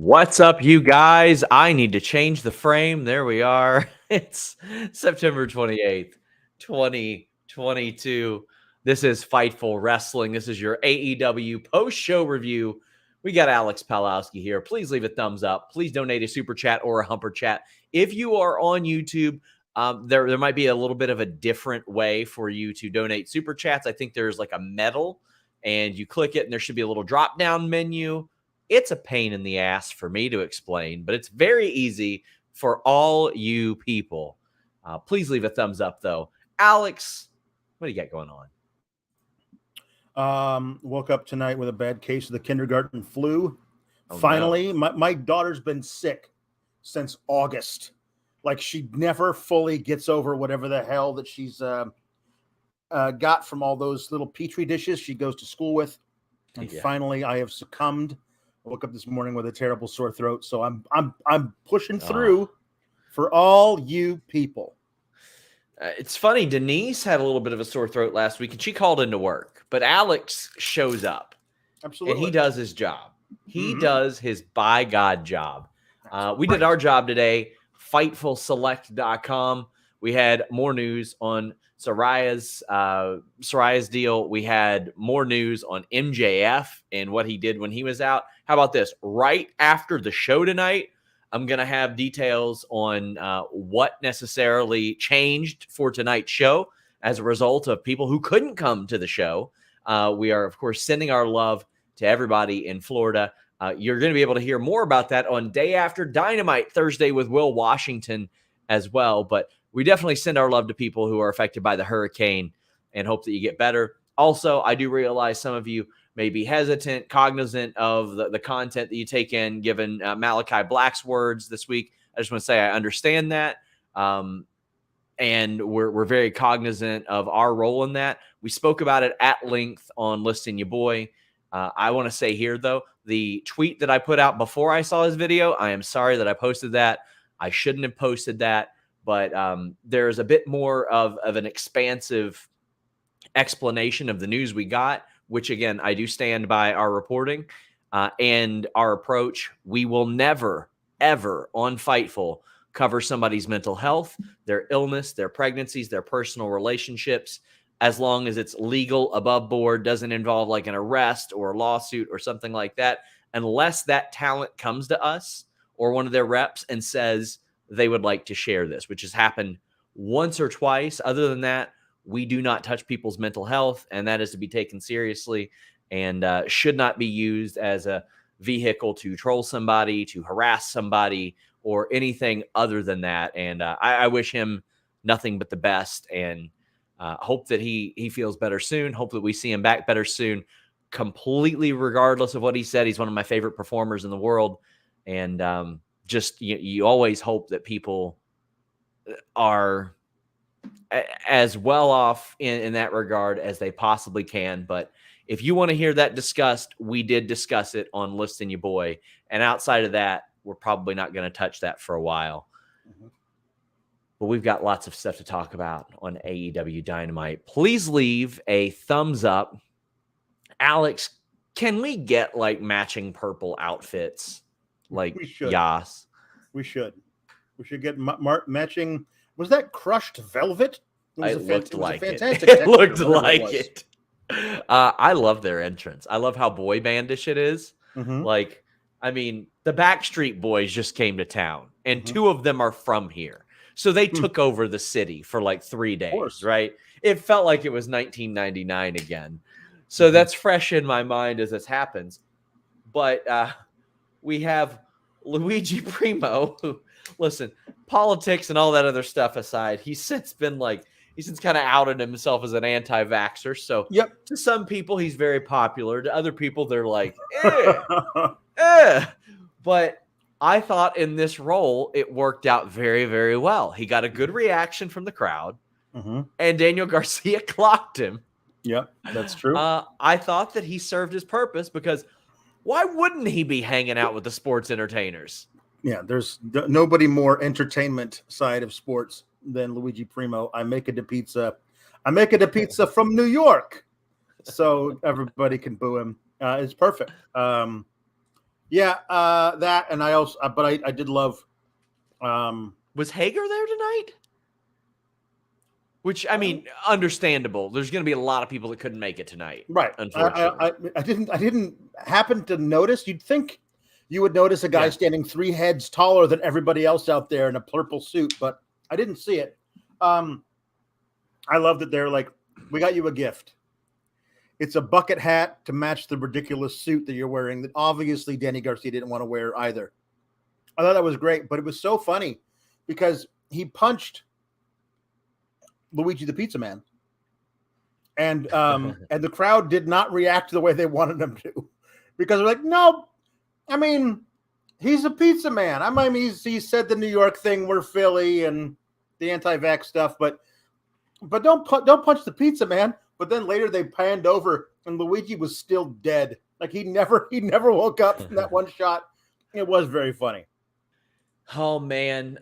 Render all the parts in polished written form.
What's up, you guys? I need to change the frame. There we are. It's September 28th, 2022. This is Fightful Wrestling. This is your AEW post-show review. We got Alex Pawlowski here. Please leave a thumbs up. Please donate a super chat or a humper chat. If you are on YouTube, there might be a little bit of a different way for you to donate super chats. I think there's like a medal, and you click it, and there should be a little drop-down menu. It's a pain in the ass for me to explain, but it's very easy for all you people. Please leave a thumbs up, though. Alex, what do you got going on? Woke up tonight with a bad case of the kindergarten flu. Finally, no. my daughter's been sick since August. Like, she never fully gets over whatever the hell that she's got from all those little petri dishes she goes to school with. And finally, I have succumbed. I woke up this morning with a terrible sore throat, so I'm pushing through for all you people. It's funny. Denise had a little bit of a sore throat last week, and she called into work. But Alex shows up. Absolutely. And he does his job. He does his by God job. We did our job today. FightfulSelect.com. We had more news on Soraya's deal. We had more news on MJF and what he did when he was out. How about this? Right after the show tonight, I'm going to have details on what necessarily changed for tonight's show as a result of people who couldn't come to the show. We are, of course, sending our love to everybody in Florida. You're going to be able to hear more about that on Day After Dynamite Thursday with Will Washington as well. But we definitely send our love to people who are affected by the hurricane and hope that you get better. Also, I do realize some of you may be hesitant, cognizant of the content that you take in, given Malachi Black's words this week. I just want to say I understand that. And we're very cognizant of our role in that. We spoke about it at length on Listing Your Boy. I want to say here, though, the tweet that I put out before I saw his video, I am sorry that I posted that. I shouldn't have posted that. But there's a bit more of an expansive explanation of the news we got, which, again, I do stand by our reporting and our approach. We will never, ever on Fightful cover somebody's mental health, their illness, their pregnancies, their personal relationships, as long as it's legal, above board, doesn't involve like an arrest or a lawsuit or something like that, unless that talent comes to us or one of their reps and says they would like to share this, which has happened once or twice. Other than that, we do not touch people's mental health, and that is to be taken seriously and should not be used as a vehicle to troll somebody, to harass somebody, or anything other than that. And I wish him nothing but the best, and hope that he feels better soon. Hope that we see him back better soon, completely regardless of what he said. He's one of my favorite performers in the world. And just you always hope that people are as well off in that regard as they possibly can. But if you want to hear that discussed, we did discuss it on Listing Your Boy. And outside of that, we're probably not going to touch that for a while. But we've got lots of stuff to talk about on AEW Dynamite. Please leave a thumbs up. Alex, can we get like matching purple outfits? Like we should. Yas. We should get matching. Was that crushed velvet? It looked like it. Fantastic. It looked like it. I love their entrance. I love how boy bandish it is. Like, I mean, the Backstreet Boys just came to town, and two of them are from here. So they took over the city for like 3 days, right? It felt like it was 1999 again. So that's fresh in my mind as this happens. But we have Luigi Primo, who, listen, politics and all that other stuff aside, he's since kind of outed himself as an anti-vaxxer. So to some people, he's very popular. To other people, they're like, But I thought in this role, it worked out very, very well. He got a good reaction from the crowd, and Daniel Garcia clocked him. Yep, that's true. I thought that he served his purpose, because why wouldn't he be hanging out with the sports entertainers? Yeah, there's nobody more entertainment side of sports than Luigi Primo. I make it a pizza from New York, so everybody can boo him. It's perfect. Yeah, that, and I also, but I did love. Was Hager there tonight? Which, I mean, understandable. There's going to be a lot of people that couldn't make it tonight, right. unfortunately. I didn't happen to notice. You'd think you would notice a guy standing 3 heads taller than everybody else out there in a purple suit, but I didn't see it. I love that they're like, we got you a gift. It's a bucket hat to match the ridiculous suit that you're wearing that obviously Danny Garcia didn't want to wear either. I thought that was great, but it was so funny because he punched Luigi the Pizza Man. And and the crowd did not react the way they wanted them to, because they're like, no, I mean, he's a pizza man. I mean, he said the New York thing, we're Philly and the anti-vax stuff, but don't punch the pizza man. But then later they panned over and Luigi was still dead. Like he never woke up from that one shot. It was very funny. Oh man.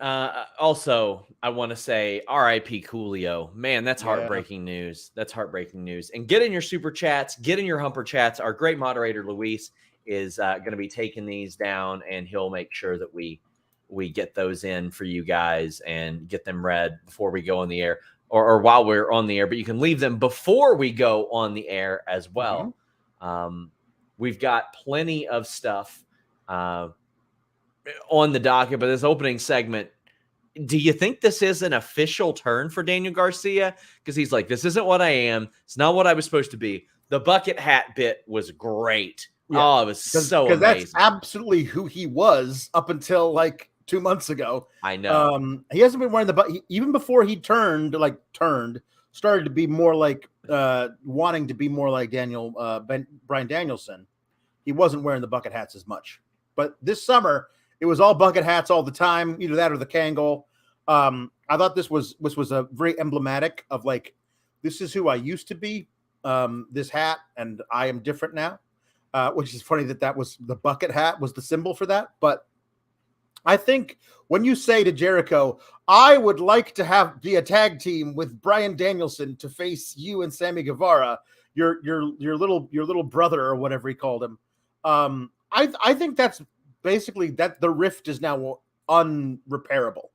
Also, I want to say R.I.P. Coolio. Man, that's heartbreaking news. That's heartbreaking news. And get in your super chats, get in your humper chats. Our great moderator Luis is going to be taking these down, and he'll make sure that we get those in for you guys and get them read before we go on the air, or while we're on the air. But you can leave them before we go on the air as well. We've got plenty of stuff on the docket, but this opening segment, do you think this is an official turn for Daniel Garcia? Because he's like, this isn't what I am. It's not what I was supposed to be. The bucket hat bit was great. Yeah. Oh, it was so amazing. That's absolutely who he was up until like 2 months ago. I know. He hasn't been wearing the bucket even before he started to be more like wanting to be more like Bryan Danielson. He wasn't wearing the bucket hats as much. But this summer, it was all bucket hats all the time, either that or the Kangol. I thought this was a very emblematic of like, this is who I used to be, this hat, and I am different now, which is funny that was the bucket hat was the symbol for that. But I think when you say to Jericho, I would like to be a tag team with Bryan Danielson to face you and Sammy Guevara, your little brother or whatever he called him. I think that's basically that the rift is now unrepairable,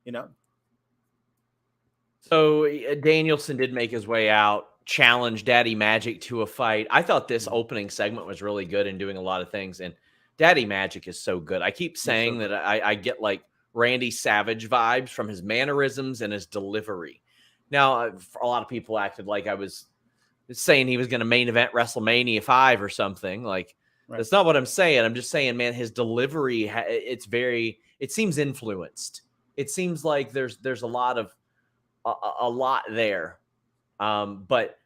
you know? So Danielson did make his way out, challenged Daddy Magic to a fight. I thought this opening segment was really good and doing a lot of things. And Daddy Magic is so good. I keep saying that I get like Randy Savage vibes from his mannerisms and his delivery. Now, a lot of people acted like I was saying he was going to main event WrestleMania 5 or something. Like, that's not what I'm saying. I'm just saying, man, his delivery, it seems influenced. It seems like there's a lot there. But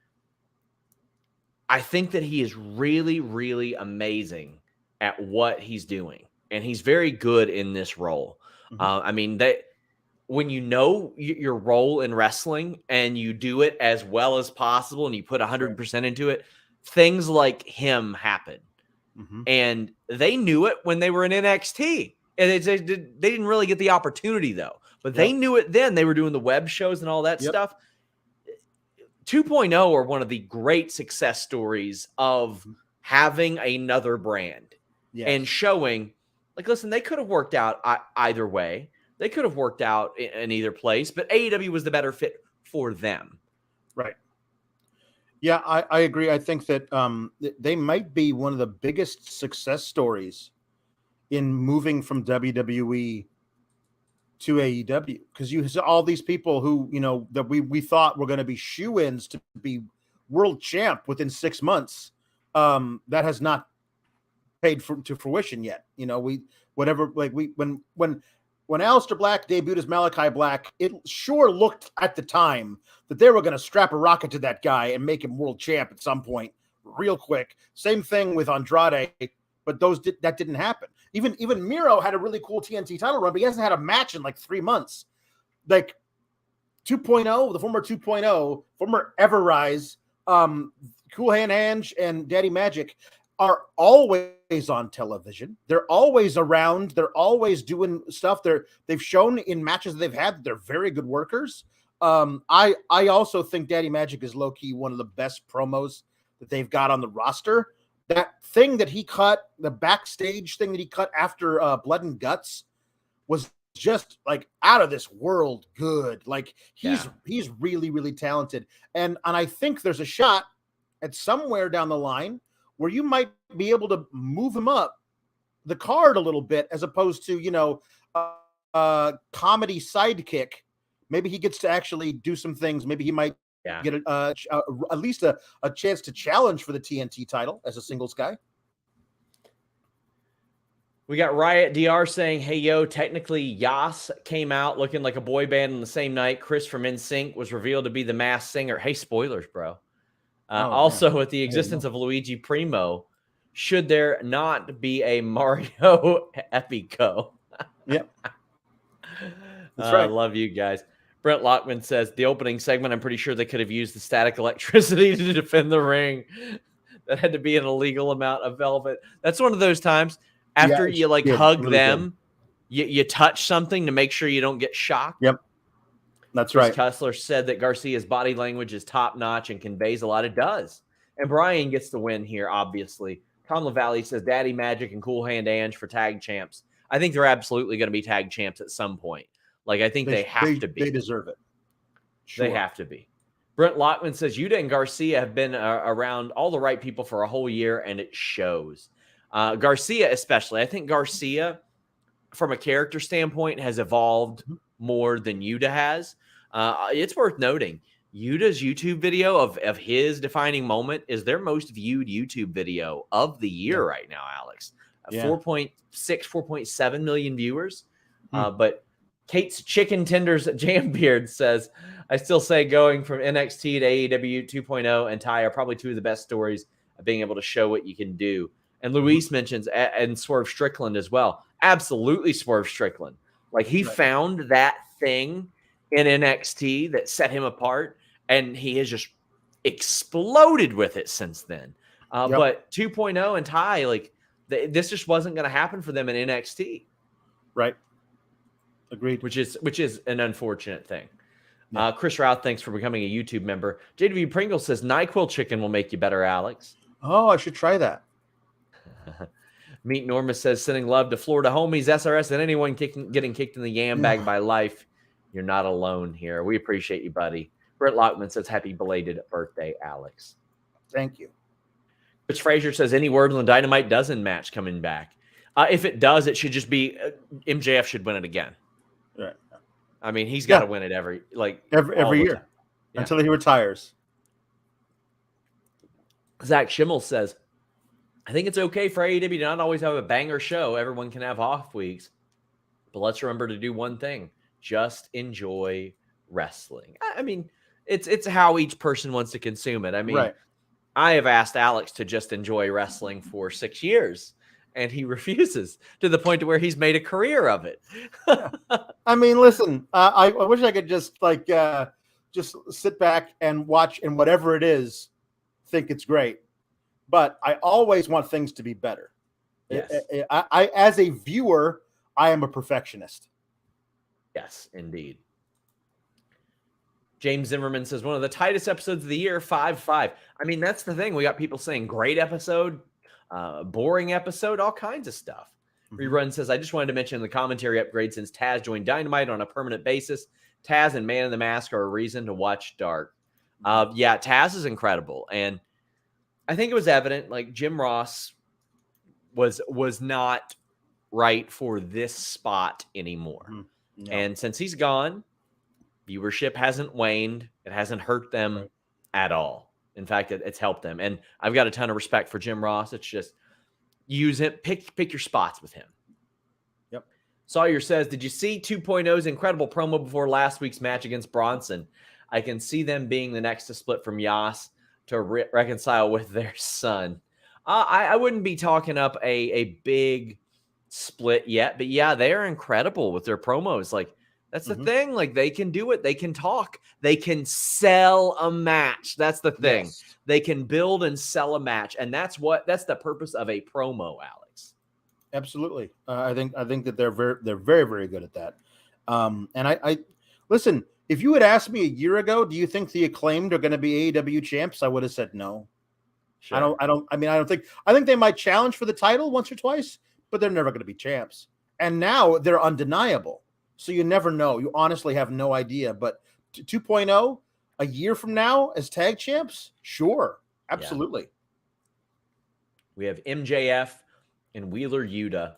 I think that he is really, really amazing at what he's doing. And he's very good in this role. I mean, when you know your role in wrestling and you do it as well as possible and you put 100% into it, things like him happen. And they knew it when they were in NXT. And they didn't really get the opportunity, though. But they knew it then. They were doing the web shows and all that stuff. 2.0 are one of the great success stories of having another brand and showing, like, listen, they could have worked out either way. They could have worked out in either place, but AEW was the better fit for them. Right. Yeah, I agree. I think that they might be one of the biggest success stories in moving from WWE to AEW, because you saw all these people who, you know, that we thought were going to be shoo-ins to be world champ within 6 months. That has not paid to fruition yet. You know, when Aleister Black debuted as Malachi Black, it sure looked at the time that they were going to strap a rocket to that guy and make him world champ at some point real quick. Same thing with Andrade, but that didn't happen. Even Miro had a really cool TNT title run, but he hasn't had a match in like 3 months. Like 2.0, the former 2.0, former Everrise, Cool Hand Ange and Daddy Magic are always on television. They're always around. They're always doing stuff. They've shown in matches that they've had that they're very good workers. I also think Daddy Magic is low key one of the best promos that they've got on the roster. that thing that he cut, the backstage thing that he cut after Blood and Guts, was just like out of this world good. Like he's really, really talented. And I think there's a shot at somewhere down the line where you might be able to move him up the card a little bit, as opposed to, comedy sidekick. Maybe he gets to actually do some things. Maybe he might get at least a chance to challenge for the TNT title as a singles guy. We got Riot DR saying, hey, yo, technically Yas came out looking like a boy band on the same night. Chris from NSYNC was revealed to be the masked singer. Hey, spoilers, bro. Also, with the existence of Luigi Primo, should there not be a Mario Epico? Yep. That's right. I love you guys. Brent Lockman says, the opening segment, I'm pretty sure they could have used the static electricity to defend the ring. That had to be an illegal amount of velvet. That's one of those times. After you hug really them, you touch something to make sure you don't get shocked. Yep. That's right. Kessler said that Garcia's body language is top notch and conveys a lot. It does. And Brian gets the win here, obviously. Tom LaValle says Daddy Magic and Cool Hand Ange for tag champs. I think they're absolutely going to be tag champs at some point. Like, I think they have to be. They deserve it. Sure. They have to be. Brent Lockman says Yuda and Garcia have been around all the right people for a whole year, and it shows. Garcia especially. I think Garcia, from a character standpoint, has evolved more than Yuda has. It's worth noting, Yuda's YouTube video of his defining moment is their most viewed YouTube video of the year right now, Alex. 4.6, 4.7 million viewers. But Kate's Chicken Tenders Jambeard says, I still say going from NXT to AEW 2.0 and Ty are probably two of the best stories of being able to show what you can do. And Luis mentions, and Swerve Strickland as well. Absolutely Swerve Strickland. Like, he found that thing in NXT that set him apart, and he has just exploded with it since then. But 2.0 and Ty, like, this just wasn't going to happen for them in NXT. Right. Agreed. Which is an unfortunate thing. Chris Routh, thanks for becoming a YouTube member. JW Pringle says, NyQuil chicken will make you better, Alex. Oh, I should try that. Meet Norma says, sending love to Florida homies, SRS, and anyone getting kicked in the yam bag by life. You're not alone here. We appreciate you, buddy. Brett Lockman says, happy belated birthday, Alex. Thank you. Rich Frazier says, any word on the Dynamite Dozen match coming back? If it does, it should just be MJF should win it again. Right. I mean, he's got to win it every year until he retires. Zach Schimmel says, I think it's okay for AEW to not always have a banger show. Everyone can have off weeks. But let's remember to do one thing. Just enjoy wrestling. I mean, it's how each person wants to consume it. I mean, I have asked Alex to just enjoy wrestling for 6 years, and he refuses, to the point to where he's made a career of it. I mean, listen, I wish I could just just sit back and watch, and whatever it is, think it's great. But I always want things to be better. Yes. I as a viewer, I am a perfectionist. Yes, indeed. James Zimmerman says, one of the tightest episodes of the year, 5-5. I mean, that's the thing. We got people saying great episode, boring episode, all kinds of stuff. Rerun says, I just wanted to mention the commentary upgrade since Taz joined Dynamite on a permanent basis. Taz and Man in the Mask are a reason to watch Dark. Taz is incredible. And I think it was evident, like, Jim Ross was not right for this spot anymore. No. And since he's gone, viewership hasn't waned. It hasn't hurt them at all. In fact, it's helped them. And I've got a ton of respect for Jim Ross. It's just use it, pick your spots with him. Yep. Sawyer says, did you see 2.0's incredible promo before last week's match against Bronson? I can see them being the next to split from Yas to reconcile with their son. I wouldn't be talking up a big split yet, but yeah, they're incredible with their promos. Like, that's the thing. Like, they can do it. They can talk. They can sell a match. That's the thing. Yes. They can build and sell a match, and that's the purpose of a promo, Alex. Absolutely. I think that they're very, very good at that. And I listen. If you had asked me a year ago, do you think the Acclaimed are going to be AEW champs? I would have said no. Sure. I think they might challenge for the title once or twice, but they're never going to be champs. And now they're undeniable. So you never know. You honestly have no idea. But 2.0, a year from now as tag champs? Sure. Absolutely. Yeah. We have MJF and Wheeler Yuta.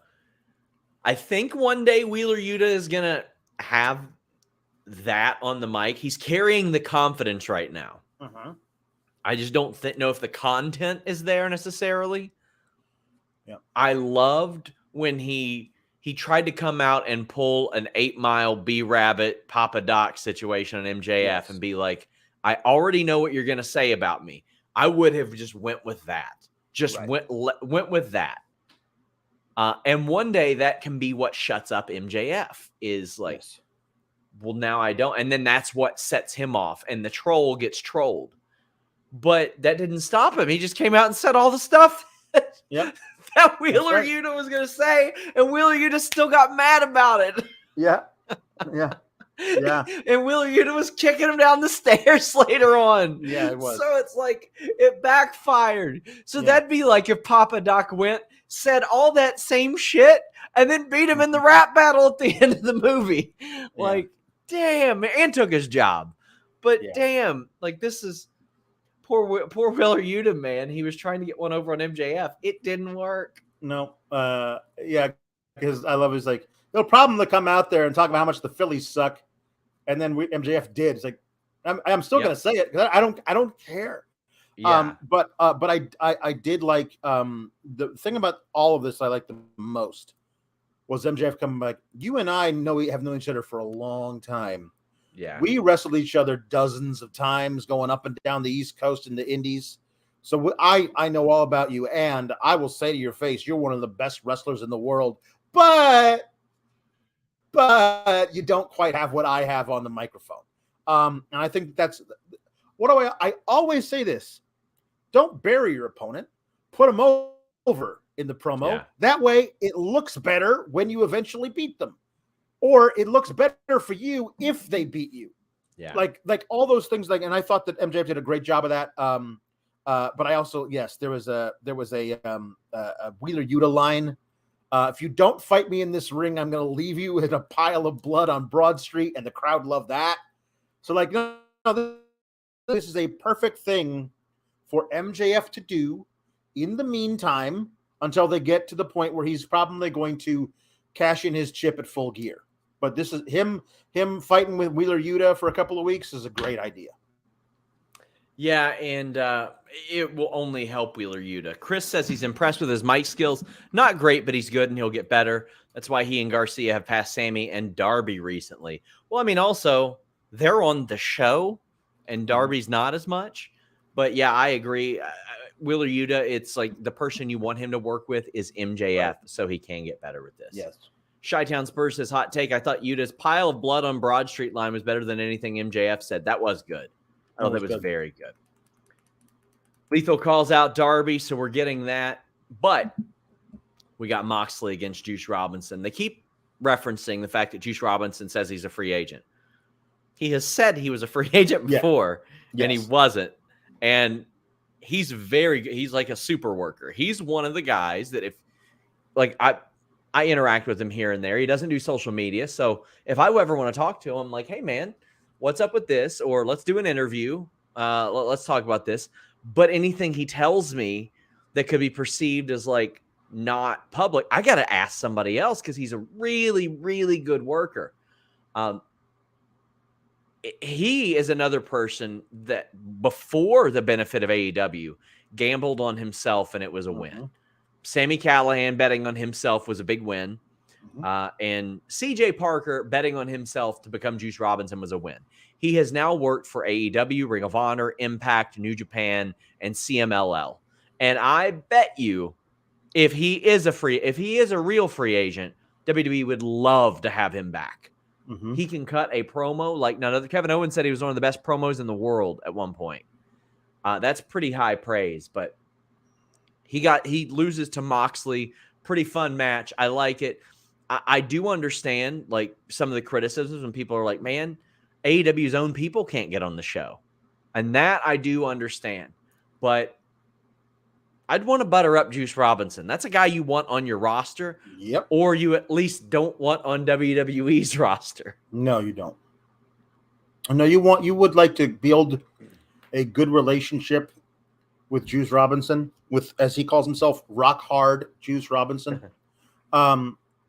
I think one day Wheeler Yuta is going to have that on the mic. He's carrying the confidence right now. Uh-huh. I just don't know if the content is there necessarily. Yeah. I loved when he tried to come out and pull an 8 Mile B-Rabbit Papa Doc situation on MJF and be like, I already know what you're going to say about me. I would have just went with that. Went with that. And one day that can be what shuts up MJF is like, well, now I don't. And then that's what sets him off. And the troll gets trolled. But that didn't stop him. He just came out and said all the stuff that Wheeler Yuta was going to say. And Wheeler Yuta still got mad about it. Yeah. Yeah. Yeah. And Wheeler Yuta was kicking him down the stairs later on. Yeah, it was. So it's like it backfired. So that'd be like if Papa Doc went, said all that same shit, and then beat him in the rap battle at the end of the movie. Like, damn, and took his job. But damn, like this is poor Wheeler Yuta, man. He was trying to get one over on MJF. It didn't work. No. Because I love his like, no problem to come out there and talk about how much the Phillies suck. And then MJF did. It's like, I'm still going to say it because I don't care. Yeah. But I did like the thing about all of this I liked the most was MJF coming back. You and I have known each other for a long time. Yeah. We wrestled each other dozens of times going up and down the East Coast in the Indies. So I know all about you. And I will say to your face, you're one of the best wrestlers in the world. But you don't quite have what I have on the microphone. And I think that's what I always say this. Don't bury your opponent. Put them over in the promo. Yeah. That way it looks better when you eventually beat them. Or it looks better for you if they beat you. Yeah. Like all those things. And I thought that MJF did a great job of that. But I also, there was a Wheeler Yuta line. If you don't fight me in this ring, I'm going to leave you in a pile of blood on Broad Street, and the crowd loved that. So, like, no, this is a perfect thing for MJF to do in the meantime until they get to the point where he's probably going to cash in his chip at Full Gear. But this is him fighting with Wheeler Yuta for a couple of weeks is a great idea. Yeah, and it will only help Wheeler Yuta. Chris says he's impressed with his mic skills. Not great, but he's good and he'll get better. That's why he and Garcia have passed Sammy and Darby recently. Well, I mean, also, they're on the show and Darby's not as much. But yeah, I agree. Wheeler Yuta, it's like the person you want him to work with is MJF, so he can get better with this. Yes. Chi-Town Spurs says, hot take, I thought Yuta's pile of blood on Broad Street line was better than anything MJF said. That was good. Oh, that was very good. Lethal calls out Darby, so we're getting that. But we got Moxley against Juice Robinson. They keep referencing the fact that Juice Robinson says he's a free agent. He has said he was a free agent before, and he wasn't. And he's very good. He's like a super worker. He's one of the guys that if, like, I interact with him here and there. He doesn't do social media. So if I ever want to talk to him, I'm like, hey, man, what's up with this? Or let's do an interview. Let's talk about this. But anything he tells me that could be perceived as like not public, I got to ask somebody else because he's a really, really good worker. He is another person that before the benefit of AEW gambled on himself and it was a win. Sami Callihan betting on himself was a big win. And CJ Parker betting on himself to become Juice Robinson was a win. He has now worked for AEW, Ring of Honor, Impact, New Japan, and CMLL. And I bet you if he is a real free agent, WWE would love to have him back. He can cut a promo like none other. Kevin Owens said he was one of the best promos in the world at one point. That's pretty high praise, but he loses to Moxley. Pretty fun match. I like it. I do understand like some of the criticisms when people are like, man, AEW's own people can't get on the show. And that I do understand. But I'd want to butter up Juice Robinson. That's a guy you want on your roster. Yep. Or you at least don't want on WWE's roster. No, you don't. No, you would like to build a good relationship with Juice Robinson, with, as he calls himself, Rock Hard Juice Robinson. Yeah,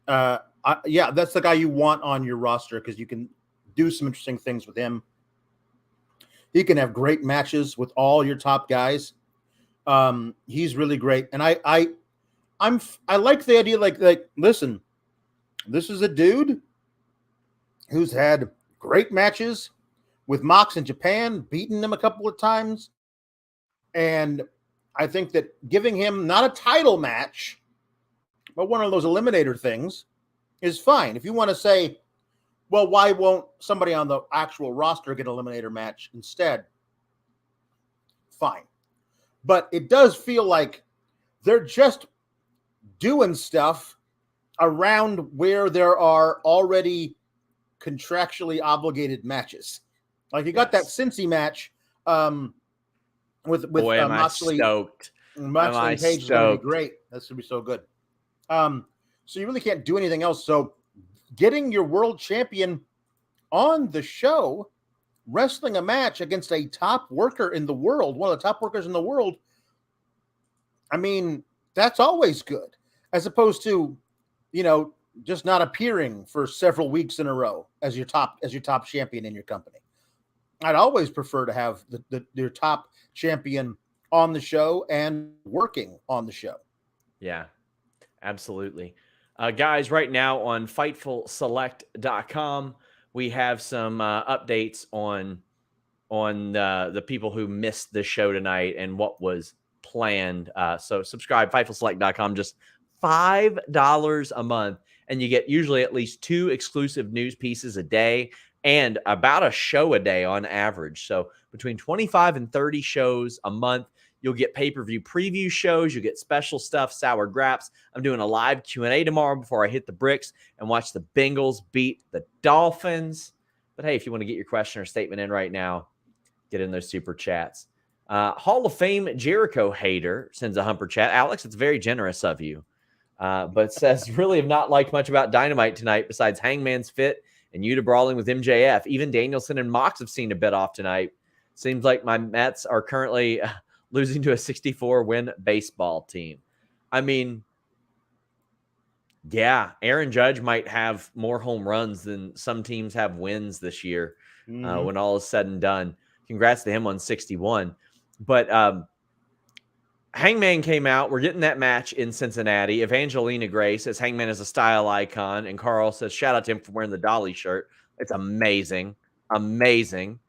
that's the guy you want on your roster because you can do some interesting things with him. He can have great matches with all your top guys. He's really great, and I like the idea. Like, listen, this is a dude who's had great matches with Mox in Japan, beaten him a couple of times. And I think that giving him not a title match, but one of those eliminator things is fine. If you want to say, well, why won't somebody on the actual roster get an eliminator match instead? Fine. But it does feel like they're just doing stuff around where there are already contractually obligated matches. Like you got that Cincy match with Boy, am Moxley. Stoked. Moxley and Paige is going to be great. That's going to be so good. So you really can't do anything else. So getting your world champion on the show, wrestling a match against a top worker in the world, one of the top workers in the world, I mean, that's always good. As opposed to, just not appearing for several weeks in a row as your top champion in your company. I'd always prefer to have your top champion on the show and working on the show. Yeah, absolutely. Guys, right now on FightfulSelect.com, we have some updates on the people who missed the show tonight and what was planned. So subscribe, FightfulSelect.com, just $5 a month. And you get usually at least 2 exclusive news pieces a day and about a show a day on average. So between 25 and 30 shows a month, you'll get pay-per-view preview shows. You get special stuff, sour graps. I'm doing a live Q&A tomorrow before I hit the bricks and watch the Bengals beat the Dolphins. But hey, if you want to get your question or statement in right now, get in those super chats. Hall of Fame Jericho hater sends a humper chat. Alex, it's very generous of you. But says, really have not liked much about Dynamite tonight besides Hangman's fit and Yuda brawling with MJF. Even Danielson and Mox have seen a bit off tonight. Seems like my Mets are currently losing to a 64-win baseball team. I mean, yeah, Aaron Judge might have more home runs than some teams have wins this year when all is said and done. Congrats to him on 61. But Hangman came out. We're getting that match in Cincinnati. Evangelina Gray says Hangman is a style icon. And Carl says, shout out to him for wearing the Dolly shirt. It's amazing. Amazing.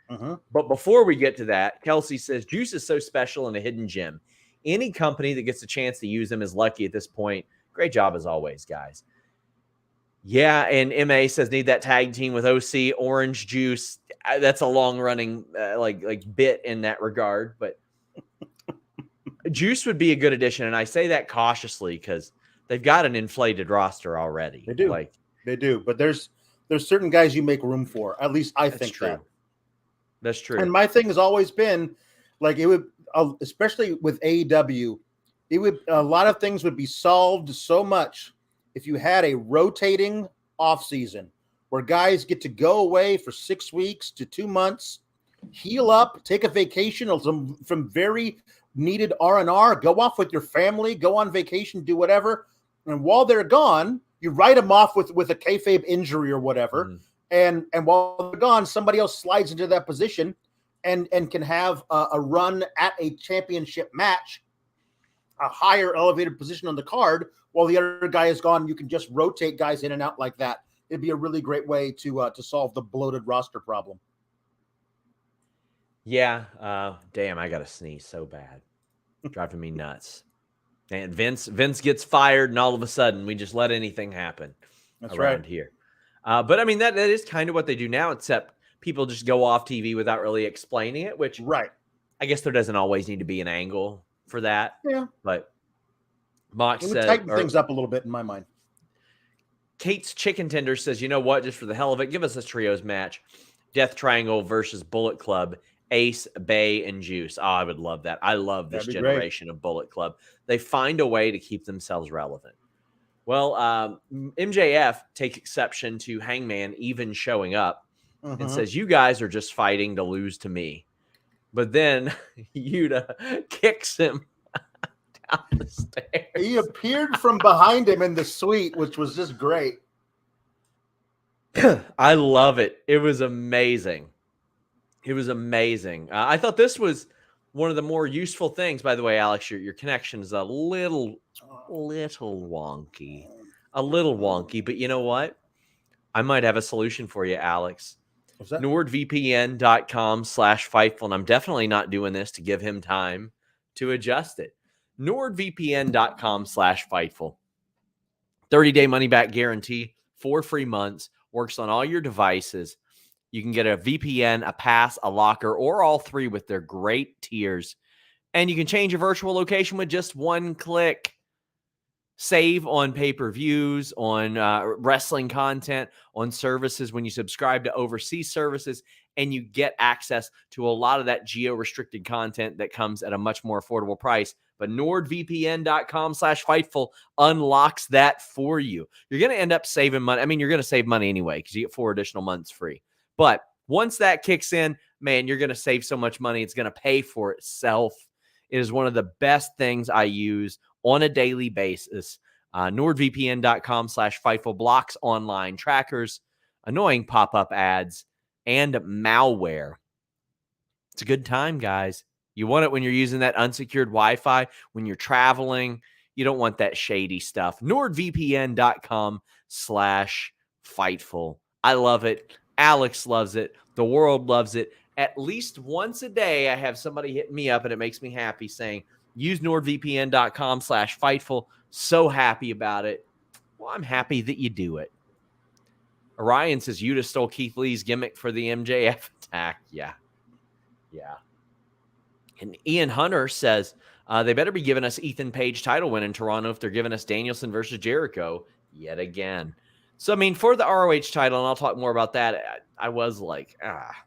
But before we get to that, Kelsey says, Juice is so special and a hidden gem. Any company that gets a chance to use him is lucky at this point. Great job as always, guys. Yeah, and MA says, need that tag team with OC, Orange Juice. That's a long-running bit in that regard. But Juice would be a good addition, and I say that cautiously because they've got an inflated roster already. They do. They do. But there's certain guys you make room for. At least I think true. That's true. And my thing has always been, like, it would, especially with AEW, a lot of things would be solved so much if you had a rotating offseason where guys get to go away for 6 weeks to 2 months, heal up, take a vacation from very needed R&R, go off with your family, go on vacation, do whatever. And while they're gone, you write them off with a kayfabe injury or whatever. And while they're gone, somebody else slides into that position and can have a run at a championship match, a higher elevated position on the card, while the other guy is gone. You can just rotate guys in and out like that. It'd be a really great way to solve the bloated roster problem. Yeah. Damn, I got to sneeze so bad. Driving me nuts. And Vince gets fired, and all of a sudden we just let anything happen. That's around right. here. But I mean, that is kind of what they do now, except people just go off TV without really explaining it, which I guess there doesn't always need to be an angle for that. Yeah. But Mox said, tighten things up a little bit in my mind. Kate's Chicken Tender says, you know what? Just for the hell of it, give us a trios match. Death Triangle versus Bullet Club. Ace, Bay, and Juice. Oh, I would love that. I love this generation of Bullet Club. They find a way to keep themselves relevant. Well, MJF takes exception to Hangman even showing up and says, you guys are just fighting to lose to me. But then Yuda kicks him down the stairs. He appeared from behind him in the suite, which was just great. I love it. It was amazing. It was amazing. I thought this was one of the more useful things. By the way, Alex, your connection is a little wonky. A little wonky, but you know what? I might have a solution for you, Alex. What's that? NordVPN.com/Fightful, and I'm definitely not doing this to give him time to adjust it. NordVPN.com/Fightful. 30-day money-back guarantee, 4 free months, works on all your devices. You can get a VPN, a pass, a locker, or all 3 with their great tiers. And you can change your virtual location with just 1 click. Save on pay-per-views, on wrestling content, on services when you subscribe to overseas services, and you get access to a lot of that geo-restricted content that comes at a much more affordable price. But NordVPN.com/Fightful unlocks that for you. You're going to end up saving money. I mean, you're going to save money anyway because you get 4 additional months free. But once that kicks in, man, you're going to save so much money. It's going to pay for itself. It is one of the best things I use on a daily basis. NordVPN.com/Fightful blocks online trackers, annoying pop-up ads, and malware. It's a good time, guys. You want it when you're using that unsecured Wi-Fi, when you're traveling. You don't want that shady stuff. NordVPN.com/Fightful. I love it. Alex loves it. The world loves it. At least once a day, I have somebody hit me up, and it makes me happy saying, use NordVPN.com/Fightful. So happy about it. Well, I'm happy that you do it. Orion says, Yuda stole Keith Lee's gimmick for the MJF attack. Yeah. And Ian Hunter says, they better be giving us Ethan Page title win in Toronto if they're giving us Danielson versus Jericho yet again. So, I mean, for the ROH title, and I'll talk more about that, I was like,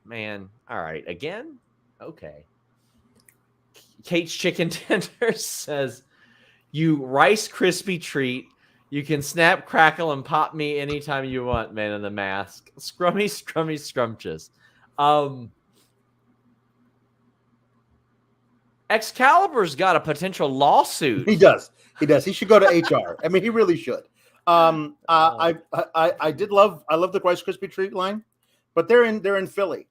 man, all right, again? Okay. Kate's Chicken Tender says, you Rice Krispie treat. You can snap, crackle, and pop me anytime you want, man in the mask. Scrummy, scrumptious. Excalibur's got a potential lawsuit. He does. He should go to HR. I mean, he really should. I love the Rice Krispie treat line, but they're in Philly.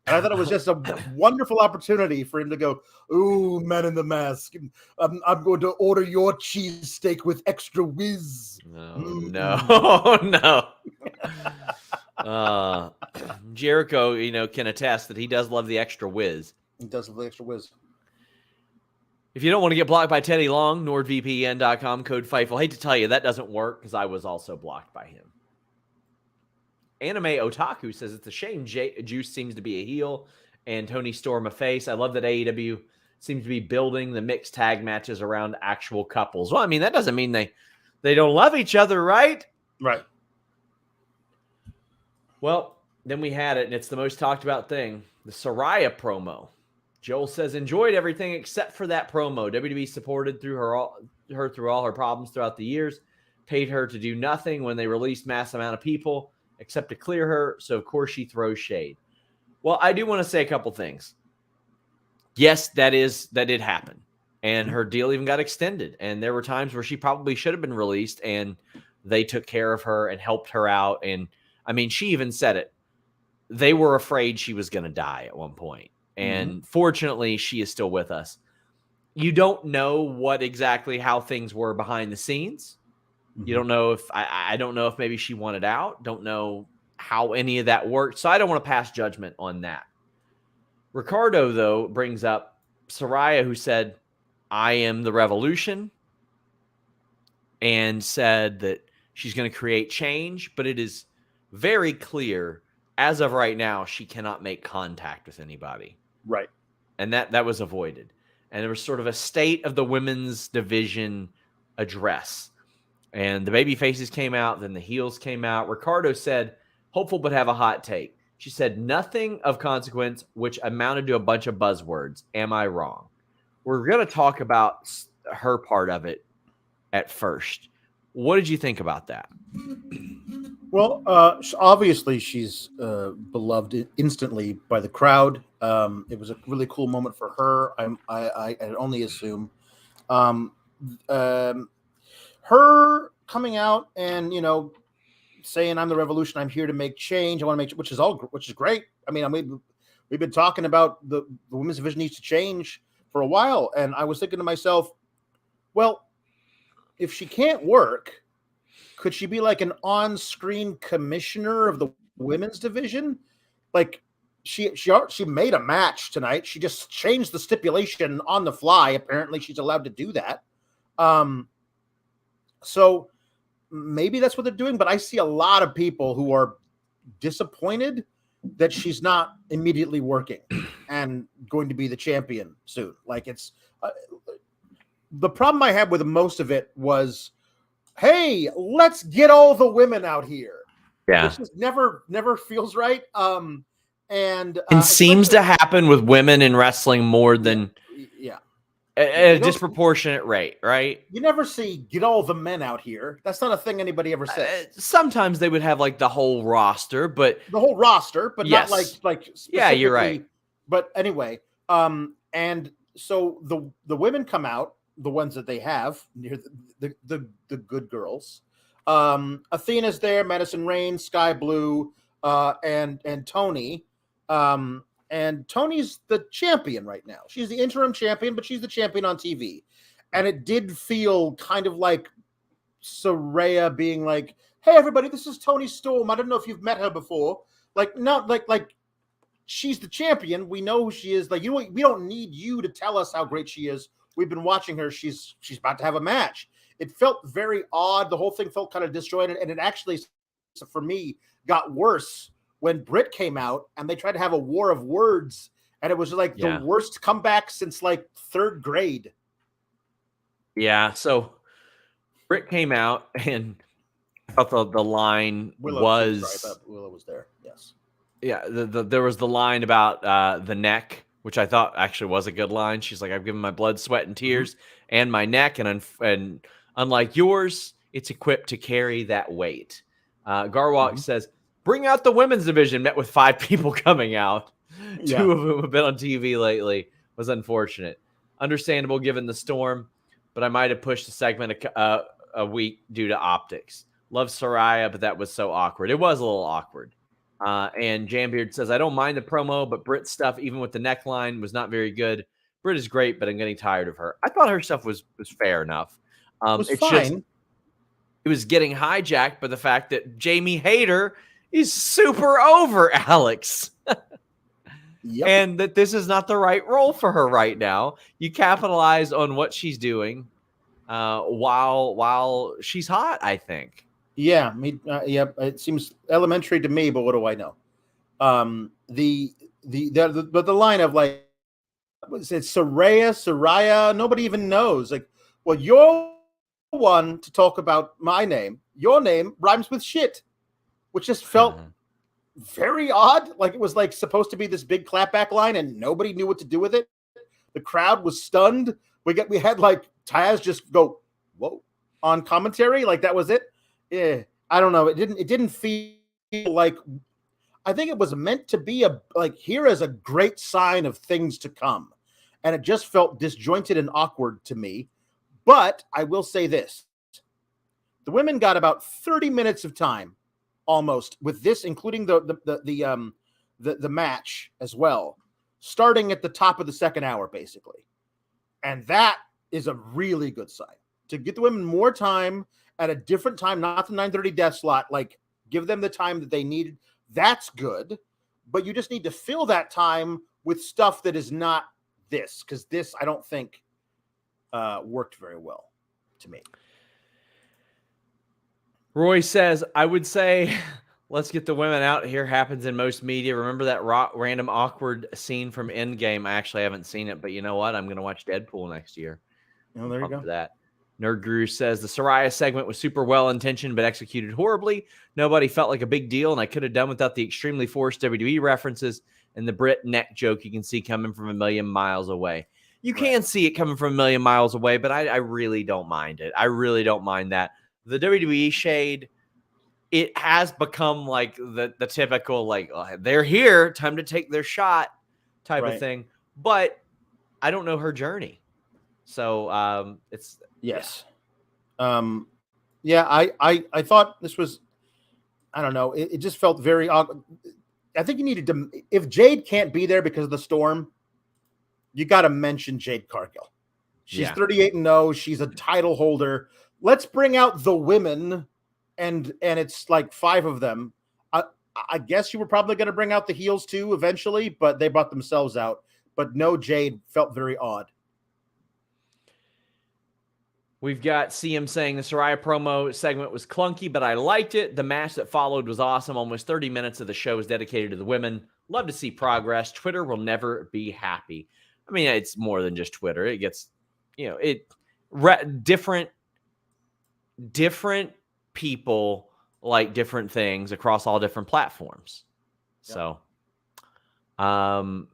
And I thought it was just a wonderful opportunity for him to go, ooh, man in the mask. I'm going to order your cheesesteak with extra whiz. No. Jericho, can attest that he does love the extra whiz. He does love the extra whiz. If you don't want to get blocked by Teddy Long, NordVPN.com, code Fightful. Hate to tell you, that doesn't work because I was also blocked by him. Anime Otaku says it's a shame Juice seems to be a heel and Tony Storm a face. I love that AEW seems to be building the mixed tag matches around actual couples. Well, I mean, that doesn't mean they don't love each other, right? Right. Well, then we had it, and it's the most talked about thing, the Saraya promo. Joel says, enjoyed everything except for that promo. WWE supported her through all her problems throughout the years, paid her to do nothing when they released mass amount of people, except to clear her, so of course she throws shade. Well, I do want to say a couple things. Yes, that did happen. And her deal even got extended. And there were times where she probably should have been released, and they took care of her and helped her out. And, I mean, she even said it. They were afraid she was going to die at one point. And fortunately, she is still with us. You don't know how things were behind the scenes. You don't know if I don't know if maybe she wanted out. Don't know how any of that worked. So I don't want to pass judgment on that. Ricardo, though, brings up Saraya, who said, I am the revolution, and said that she's going to create change. But it is very clear, as of right now, she cannot make contact with anybody. Right. And that was avoided. And there was sort of a state of the women's division address. And the baby faces came out, then the heels came out. Ricardo said, hopeful but have a hot take. She said nothing of consequence, which amounted to a bunch of buzzwords. Am I wrong? We're going to talk about her part of it at first. What did you think about that? Well, obviously she's beloved instantly by the crowd. It was a really cool moment for her. I only assume. Her coming out and saying I'm the revolution. I'm here to make change. I want to make, which is great. I mean, we've been talking about the women's division needs to change for a while, and I was thinking to myself, well, if she can't work, could she be like an on-screen commissioner of the women's division? Like she made a match tonight. She just changed the stipulation on the fly. Apparently she's allowed to do that. So maybe that's what they're doing, but I see a lot of people who are disappointed that she's not immediately working and going to be the champion soon. Like it's the problem I had with most of it was, hey, let's get all the women out here. Yeah. Which just never feels right. And seems to happen with women in wrestling more than a disproportionate rate, right? You never see get all the men out here. That's not a thing anybody ever says. Sometimes they would have like the whole roster, but yes. Not like yeah, you're right. But anyway, and so the women come out, the ones that they have near the good girls. Athena's there, Madison Rain, Sky Blue, and Tony. And Tony's the champion right now. She's the interim champion, but she's the champion on TV. And it did feel kind of like Saraya being like, hey, everybody, this is Toni Storm. I don't know if you've met her before. Like, no, like she's the champion. We know who she is. Like, we don't need you to tell us how great she is. We've been watching her. She's about to have a match. It felt very odd. The whole thing felt kind of disjointed. And it actually, for me, got worse when Britt came out and they tried to have a war of words, and it was like the worst comeback since like third grade. Yeah. So Britt came out, and I thought the line Willow was there. Yes. Yeah. There was the line about the neck, which I thought actually was a good line. She's like, I've given my blood, sweat, and tears and my neck. And unlike yours, it's equipped to carry that weight. Garwalk says, bring out the women's division, met with 5 people coming out. 2 of whom have been on TV lately. Was unfortunate. Understandable given the storm, but I might have pushed the segment a week due to optics. Love Soraya, but that was so awkward. It was a little awkward. And Jambeard says, I don't mind the promo, but Britt's stuff, even with the neckline, was not very good. Britt is great, but I'm getting tired of her. I thought her stuff was fair enough. It's fine. It was getting hijacked by the fact that Jamie Hayter is super over Alex. And that this is not the right role for her right now. You capitalize on what she's doing while she's hot, I think. Yeah, it seems elementary to me, but what do I know? The line of like, it's Saraya, nobody even knows. Like, well, you're one to talk about my name. Your name rhymes with shit, which just felt very odd. Like it was like supposed to be this big clapback line, and nobody knew what to do with it. The crowd was stunned. We had like Taz just go, whoa, on commentary. Like that was it. Yeah, I don't know. It didn't feel like, I think it was meant to be here as a great sign of things to come. And it just felt disjointed and awkward to me. But I will say this. The women got about 30 minutes of time almost with this, including the match as well, starting at the top of the second hour, basically. And that is a really good sign. To get the women more time at a different time, not the 9:30 death slot, like give them the time that they needed. That's good. But you just need to fill that time with stuff that is not this, because this, I don't think, worked very well to me. Roy says, I would say, let's get the women out here. Happens in most media. Remember that random awkward scene from Endgame? I actually haven't seen it, but you know what? I'm going to watch Deadpool next year. Oh, there you go. For that. Nerd Guru says the Saraya segment was super well intentioned but executed horribly. Nobody felt like a big deal, and I could have done without the extremely forced WWE references and the Brit neck joke you can see coming from a million miles away. You can see it coming from a million miles away, but I really don't mind it. I really don't mind that. The WWE shade, it has become like the typical, like, they're here, time to take their shot type of thing. But I don't know her journey. So it's yes. I thought this was, I don't know, it just felt very odd. I think you needed to, if Jade can't be there because of the storm, you got to mention Jade Cargill. She's 38-0. She's a title holder. Let's bring out the women, and it's like 5 of them. I guess you were probably going to bring out the heels too eventually, but they brought themselves out. But no, Jade felt very odd. We've got CM saying the Soraya promo segment was clunky, but I liked it. The match that followed was awesome. Almost 30 minutes of the show was dedicated to the women. Love to see progress. Twitter will never be happy. I mean, it's more than just Twitter. It gets, different people like different things across all different platforms. Yep. So,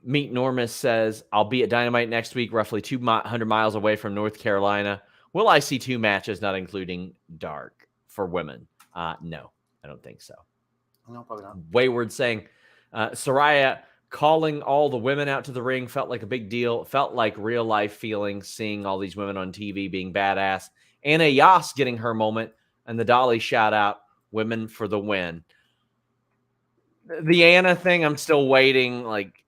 Meet Normus says, I'll be at Dynamite next week, roughly 200 miles away from North Carolina. Will I see 2 matches, not including Dark, for women? No, I don't think so. No, probably not. Wayward saying, Saraya calling all the women out to the ring felt like a big deal. Felt like real life feelings, seeing all these women on TV being badass. Anna Yas getting her moment, and the Dolly shout out, women for the win. The Anna thing, I'm still waiting. Like,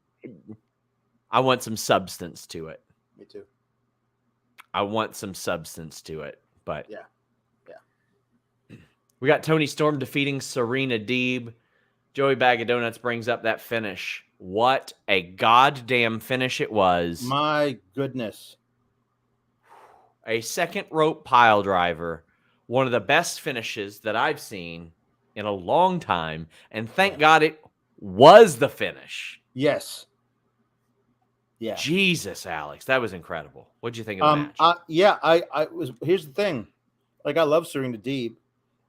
I want some substance to it. Me too. I want some substance to it, but yeah. We got Tony Storm defeating Serena Deeb. Joey Bag of Donuts brings up that finish. What a goddamn finish it was. My goodness. A second rope pile driver. One of the best finishes that I've seen in a long time. And thank God it was the finish. Yes. Yeah. Jesus, Alex, that was incredible. What'd you think of the match? I was. Here's the thing, like I love Serena Deeb,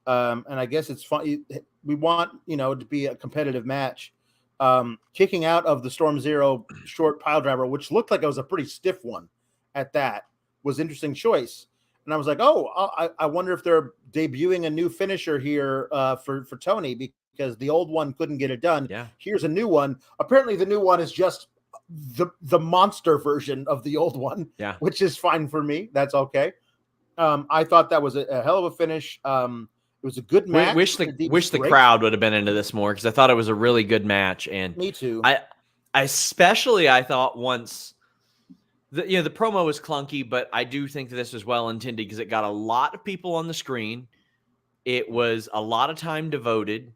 and I guess it's fun. We want to be a competitive match. Kicking out of the Storm Zero short pile driver, which looked like it was a pretty stiff one, at that was interesting choice. And I was like, I wonder if they're debuting a new finisher here for Tony, because the old one couldn't get it done. Yeah. Here's a new one. Apparently, the new one is just the monster version of the old one, which is fine for me. That's okay. I thought that was a hell of a finish. It was a good match. Wish the crowd would have been into this more, because I thought it was a really good match. And me too. I thought once the promo was clunky, but I do think that this was well intended, because it got a lot of people on the screen. It was a lot of time devoted.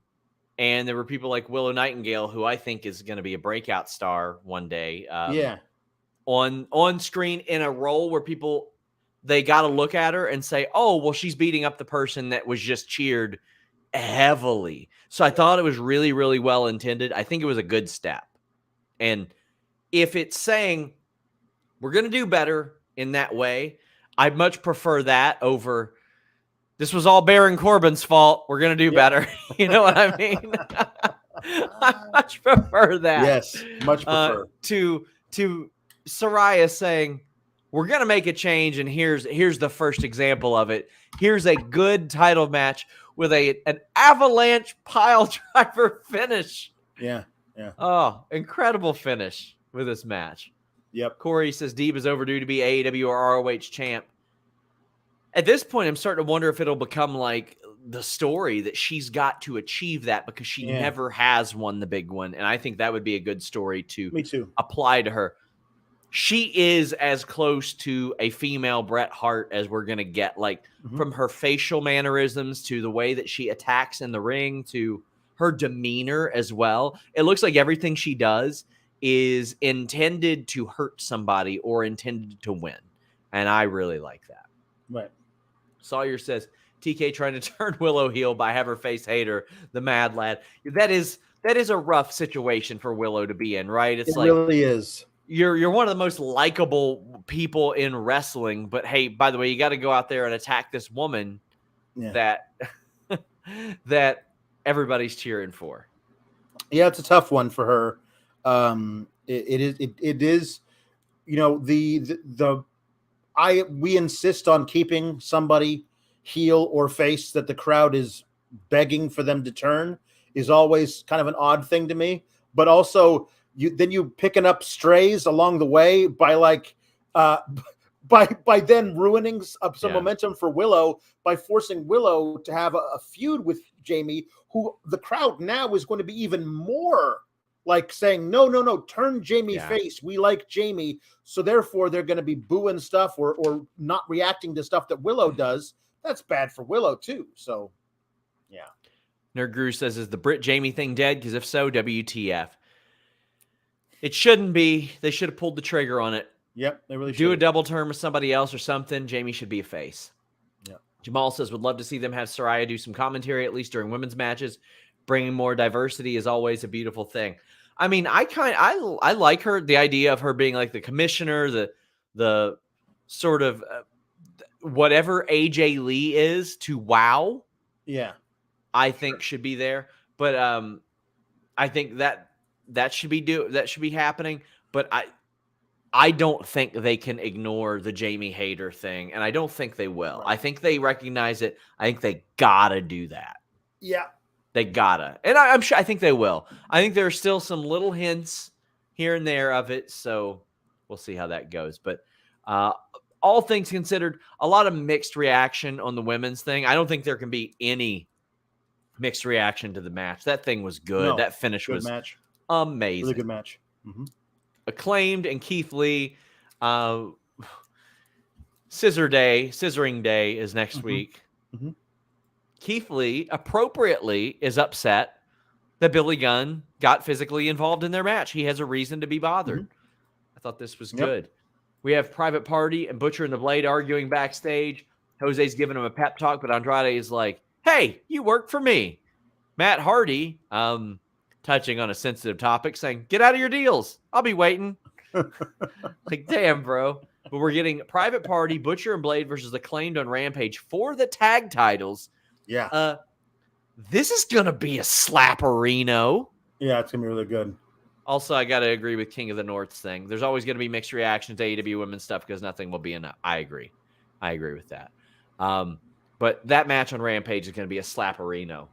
And there were people like Willow Nightingale, who I think is going to be a breakout star one day. On screen in a role where they got to look at her and say, oh, well, she's beating up the person that was just cheered heavily. So I thought it was really, really well intended. I think it was a good step. And if it's saying we're going to do better in that way, I'd much prefer that over, this was all Baron Corbin's fault, we're going to do better. You know what I mean? I much prefer that. Yes, much prefer. To Saraya saying, we're going to make a change, and here's the first example of it. Here's a good title match with an avalanche pile driver finish. Yeah. Oh, incredible finish with this match. Yep. Corey says Deeb is overdue to be AEW or ROH champ. At this point, I'm starting to wonder if it'll become like the story that she's got to achieve that, because she never has won the big one. And I think that would be a good story to apply to her. She is as close to a female Bret Hart as we're going to get, like from her facial mannerisms to the way that she attacks in the ring to her demeanor as well. It looks like everything she does is intended to hurt somebody or intended to win. And I really like that. Right. Sawyer says, TK trying to turn Willow heel by have her face hater, the mad lad. That is a rough situation for Willow to be in, right? It's really is. you're one of the most likable people in wrestling, but hey, by the way, you got to go out there and attack this woman that that everybody's cheering for. Yeah, it's a tough one for her. It is, you know, we insist on keeping somebody heel or face that the crowd is begging for them to turn is always kind of an odd thing to me. But also, you picking up strays along the way by by then ruining some momentum for Willow by forcing Willow to have a feud with Jamie, who the crowd now is going to be even more like saying, no, turn Jamie face. We like Jamie. So therefore they're going to be booing stuff or not reacting to stuff that Willow does. That's bad for Willow too. So, yeah. Nerd Guru says, is the Brit Jamie thing dead? Because if so, WTF. It shouldn't be. They should have pulled the trigger on it. Yep, they really should. Do a double turn with somebody else or something. Jamie should be a face. Yeah. Jamal says, would love to see them have Saraya do some commentary, at least during women's matches. Bringing more diversity is always a beautiful thing. I mean, I like her, the idea of her being like the commissioner, the sort of whatever AJ Lee is to WoW. Yeah. I think should be there. But I think that should be happening. But I don't think they can ignore the Jamie Hayter thing, and I don't think they will. Right. I think they recognize it. I think they gotta do that. Yeah. They gotta. And I'm sure, I think they will. I think there are still some little hints here and there of it, so we'll see how that goes. But all things considered, a lot of mixed reaction on the women's thing. I don't think there can be any mixed reaction to the match. That thing was good. No, that finish was match. Amazing. Really good match. Mm-hmm. Acclaimed and Keith Lee. Scissoring Day is next week. Mm-hmm. Keith Lee appropriately is upset that Billy Gunn got physically involved in their match. He has a reason to be bothered. Mm-hmm. I thought this was good. We have Private Party and Butcher and the Blade arguing backstage. Jose's giving him a pep talk, but Andrade is like, hey, you work for me. Matt Hardy, touching on a sensitive topic, saying, get out of your deals. I'll be waiting. Like, damn, bro. But we're getting Private Party, Butcher and Blade versus Acclaimed on Rampage for the tag titles. Yeah. This is going to be a slapperino. Yeah, it's going to be really good. Also, I got to agree with King of the North's thing. There's always going to be mixed reactions to AEW women's stuff because nothing will be enough. I agree with that. But that match on Rampage is going to be a slapperino.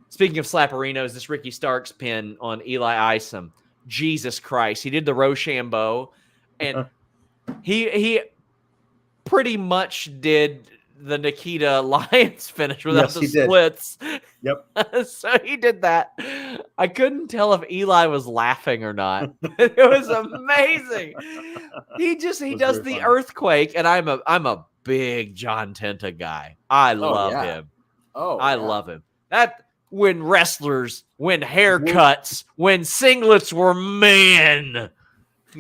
Speaking of slapperinos, this Ricky Starks pin on Eli Isom. Jesus Christ. He did the Rochambeau, and he pretty much did the Nikita Lyons finish without the splits. Yep. So he did that. I couldn't tell if Eli was laughing or not. It was amazing. He does the fun earthquake, and I'm a big John Tenta guy. I love him. I love him. That when wrestlers, when haircuts, when singlets were men.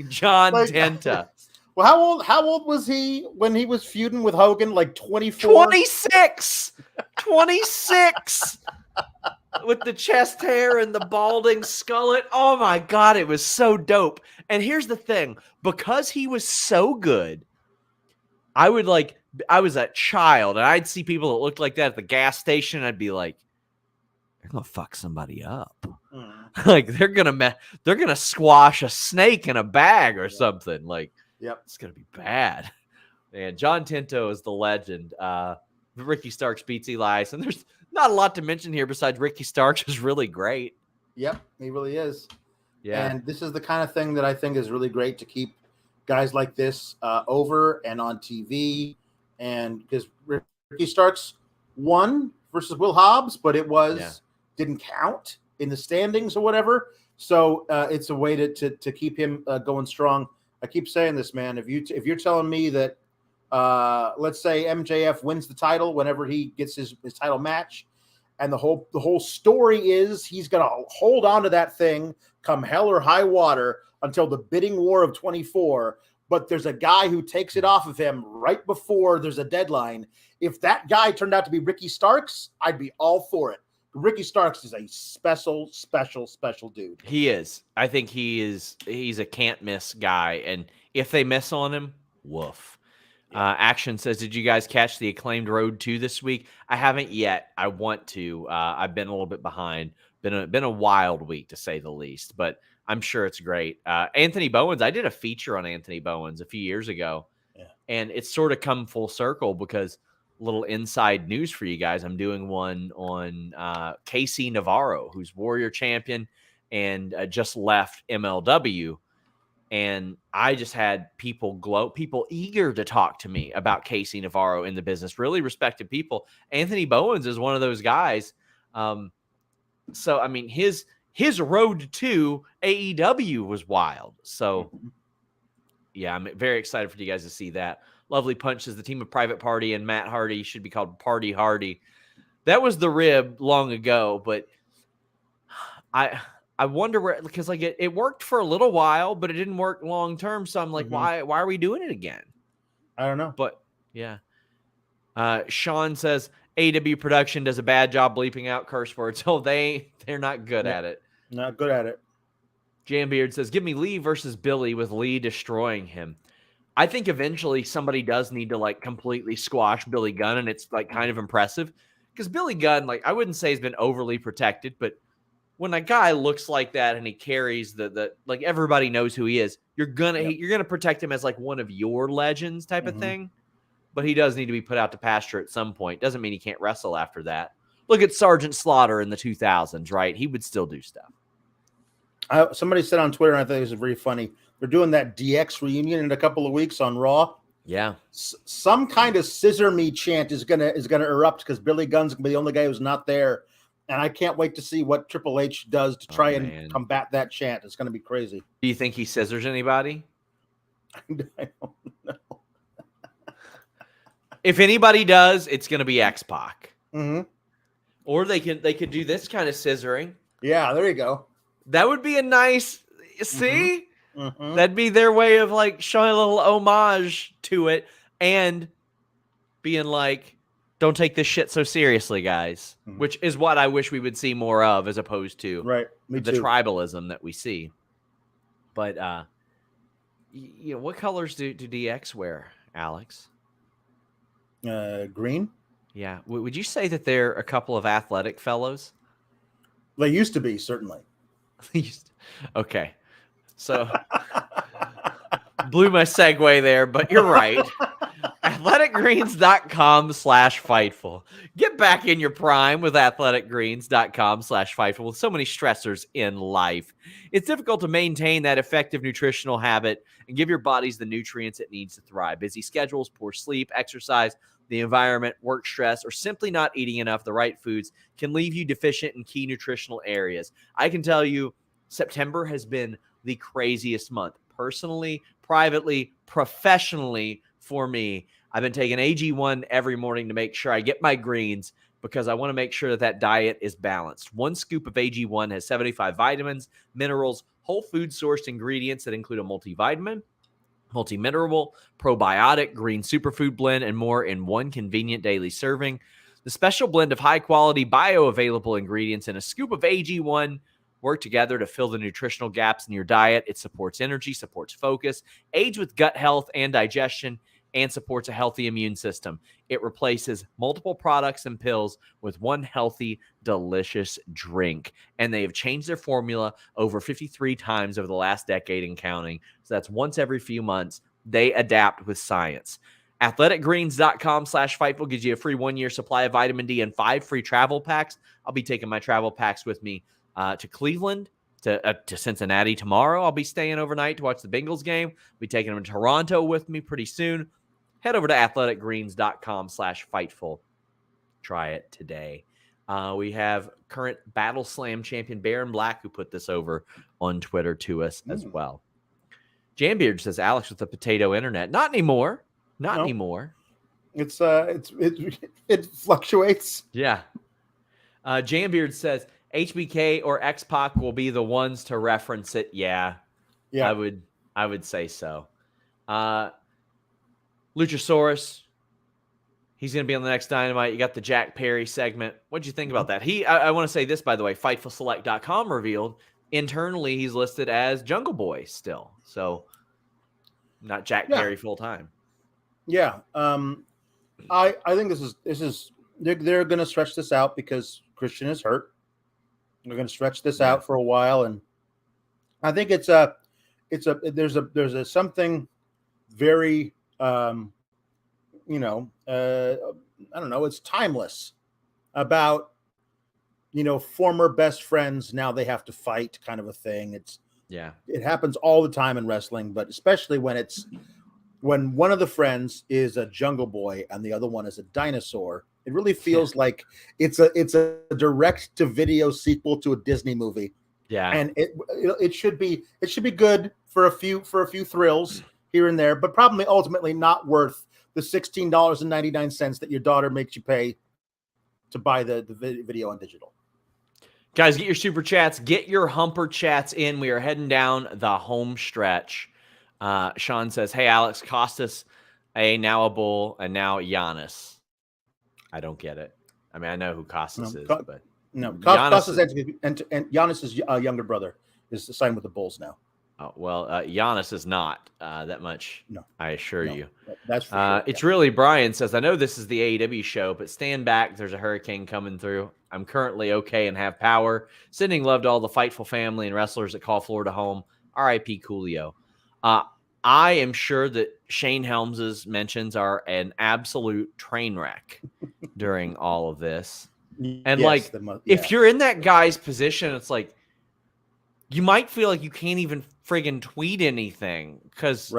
John Tenta. Well, how old was he when he was feuding with Hogan? Like 24? 26. 26. With the chest hair and the balding skullet. Oh my God, it was so dope. And here's the thing. Because he was so good, I was a child, and I'd see people that looked like that at the gas station, and I'd be like, they're gonna fuck somebody up. Like they're gonna squash a snake in a bag or something. Like, it's gonna be bad. And John Tenta is the legend. Ricky Starks beats Elias, and there's not a lot to mention here besides Ricky Starks is really great. Yep, he really is. Yeah, and this is the kind of thing that I think is really great to keep guys like this over and on TV. And because Ricky Starks won versus Will Hobbs, but it didn't count in the standings or whatever. So it's a way to keep him going strong. I keep saying this, man. If you're telling me that, let's say MJF wins the title whenever he gets his title match, and the whole story is he's gonna hold on to that thing come hell or high water until the bidding war of 24. But there's a guy who takes it off of him right before there's a deadline. If that guy turned out to be Ricky Starks, I'd be all for it. Ricky Starks is a special dude. He is. I think he's a can't miss guy. And if they miss on him, woof. Yeah. Action says, did you guys catch the Acclaimed Road 2 this week? I haven't yet. I want to. I've been a little bit behind. Been a wild week, to say the least, but I'm sure it's great. Anthony Bowens, I did a feature on Anthony Bowens a few years ago, and it's sort of come full circle because little inside news for you guys. I'm doing one on KC Navarro, who's Warrior champion and just left MLW. And I just had people eager to talk to me about KC Navarro in the business, really respected people. Anthony Bowens is one of those guys. So, I mean, his road to AEW was wild. So, yeah, I'm very excited for you guys to see that. Lovely Punch says the team of Private Party and Matt Hardy should be called Party Hardy. That was the rib long ago, but I wonder where, because like it worked for a little while, but it didn't work long term. So I'm like, why are we doing it again? I don't know. But yeah. Sean says AW production does a bad job bleeping out curse words. So they're not good at it. Not good at it. Jambeard says, give me Lee versus Billy with Lee destroying him. I think eventually somebody does need to like completely squash Billy Gunn, and it's like kind of impressive because Billy Gunn, like I wouldn't say he's been overly protected, but when a guy looks like that and he carries the like everybody knows who he is, you're gonna protect him as like one of your legends type of thing. But he does need to be put out to pasture at some point. Doesn't mean he can't wrestle after that. Look at Sergeant Slaughter in the 2000s, right? He would still do stuff. Somebody said on Twitter, and I think this is very funny. They're doing that DX reunion in a couple of weeks on Raw. Yeah, some kind of scissor me chant is gonna erupt because Billy Gunn's gonna be the only guy who's not there. And I can't wait to see what Triple H does to try and combat that chant. It's going to be crazy. Do you think he scissors anybody? I don't know. If anybody does, it's going to be X-Pac. Mm-hmm. Or they could do this kind of scissoring. Yeah, there you go. That would be a nice. See, that'd be their way of like showing a little homage to it and being like, don't take this shit so seriously, guys, which is what I wish we would see more of as opposed to the tribalism that we see. But, what colors do DX wear, Alex? Green. Yeah. Would you say that they're a couple of athletic fellows? They used to be, certainly. Okay. So blew my segue there, but you're right. athleticgreens.com/Fightful. Get back in your prime with athleticgreens.com/Fightful with so many stressors in life. It's difficult to maintain that effective nutritional habit and give your bodies the nutrients it needs to thrive. Busy schedules, poor sleep, exercise, the environment, work stress, or simply not eating enough the right foods can leave you deficient in key nutritional areas. I can tell you September has been the craziest month. Personally, privately, professionally for me. I've been taking AG1 every morning to make sure I get my greens because I want to make sure that diet is balanced. One scoop of AG1 has 75 vitamins, minerals, whole food sourced ingredients that include a multivitamin, multimineral, probiotic, green superfood blend, and more in one convenient daily serving. The special blend of high-quality bioavailable ingredients and a scoop of AG1 work together to fill the nutritional gaps in your diet. It supports energy, supports focus, aids with gut health and digestion, and supports a healthy immune system. It replaces multiple products and pills with one healthy, delicious drink. And they have changed their formula over 53 times over the last decade and counting. So that's once every few months. They adapt with science. athleticgreens.com/Fightful gives you a free 1-year supply of vitamin D and 5 free travel packs. I'll be taking my travel packs with me to Cleveland, to Cincinnati tomorrow. I'll be staying overnight to watch the Bengals game. I'll be taking them to Toronto with me pretty soon. Head over to athleticgreens.com/Fightful. Try it today. We have current Battle Slam champion Baron Black who put this over on Twitter to us as well. Jambeard says, Alex with the potato internet. Not anymore. Not anymore. It fluctuates. Yeah. Jambeard says, HBK or X-Pac will be the ones to reference it. Yeah. I would say so. Luchasaurus, He's going to be on the next Dynamite. You got the Jack Perry segment. What'd you think about that? I want to say this, by the way, FightfulSelect.com revealed internally he's listed as Jungle Boy still. So not Jack Perry full time. Yeah. I think this is they're going to stretch this out because Christian is hurt. They're going to stretch this out for a while, and I think there's a something very I don't know, it's timeless about former best friends, now they have to fight kind of a thing. It happens all the time in wrestling, but especially when one of the friends is a Jungle Boy and the other one is a dinosaur. It really feels like it's a direct to video sequel to a Disney movie. Yeah. And it should be good for a few thrills here and there, but probably ultimately not worth the $16.99 that your daughter makes you pay to buy the video on digital. Guys, get your super chats, get your humper chats in. We are heading down the home stretch. Sean says, "Hey Alex, Costas, now a Bull, and now Giannis." I don't get it. I mean, I know who Costas is, but no, Costas and Giannis's younger brother is signed with the Bulls now. Oh, well, Giannis is not that much. No, I assure you. That's for sure. It's really Brian says, "I know this is the AEW show, but stand back. There's a hurricane coming through. I'm currently okay and have power. Sending love to all the Fightful family and wrestlers that call Florida home. R.I.P. Coolio." I am sure that Shane Helms's mentions are an absolute train wreck during all of this. And if you're in that guy's position, it's like you might feel like you can't even friggin' tweet anything because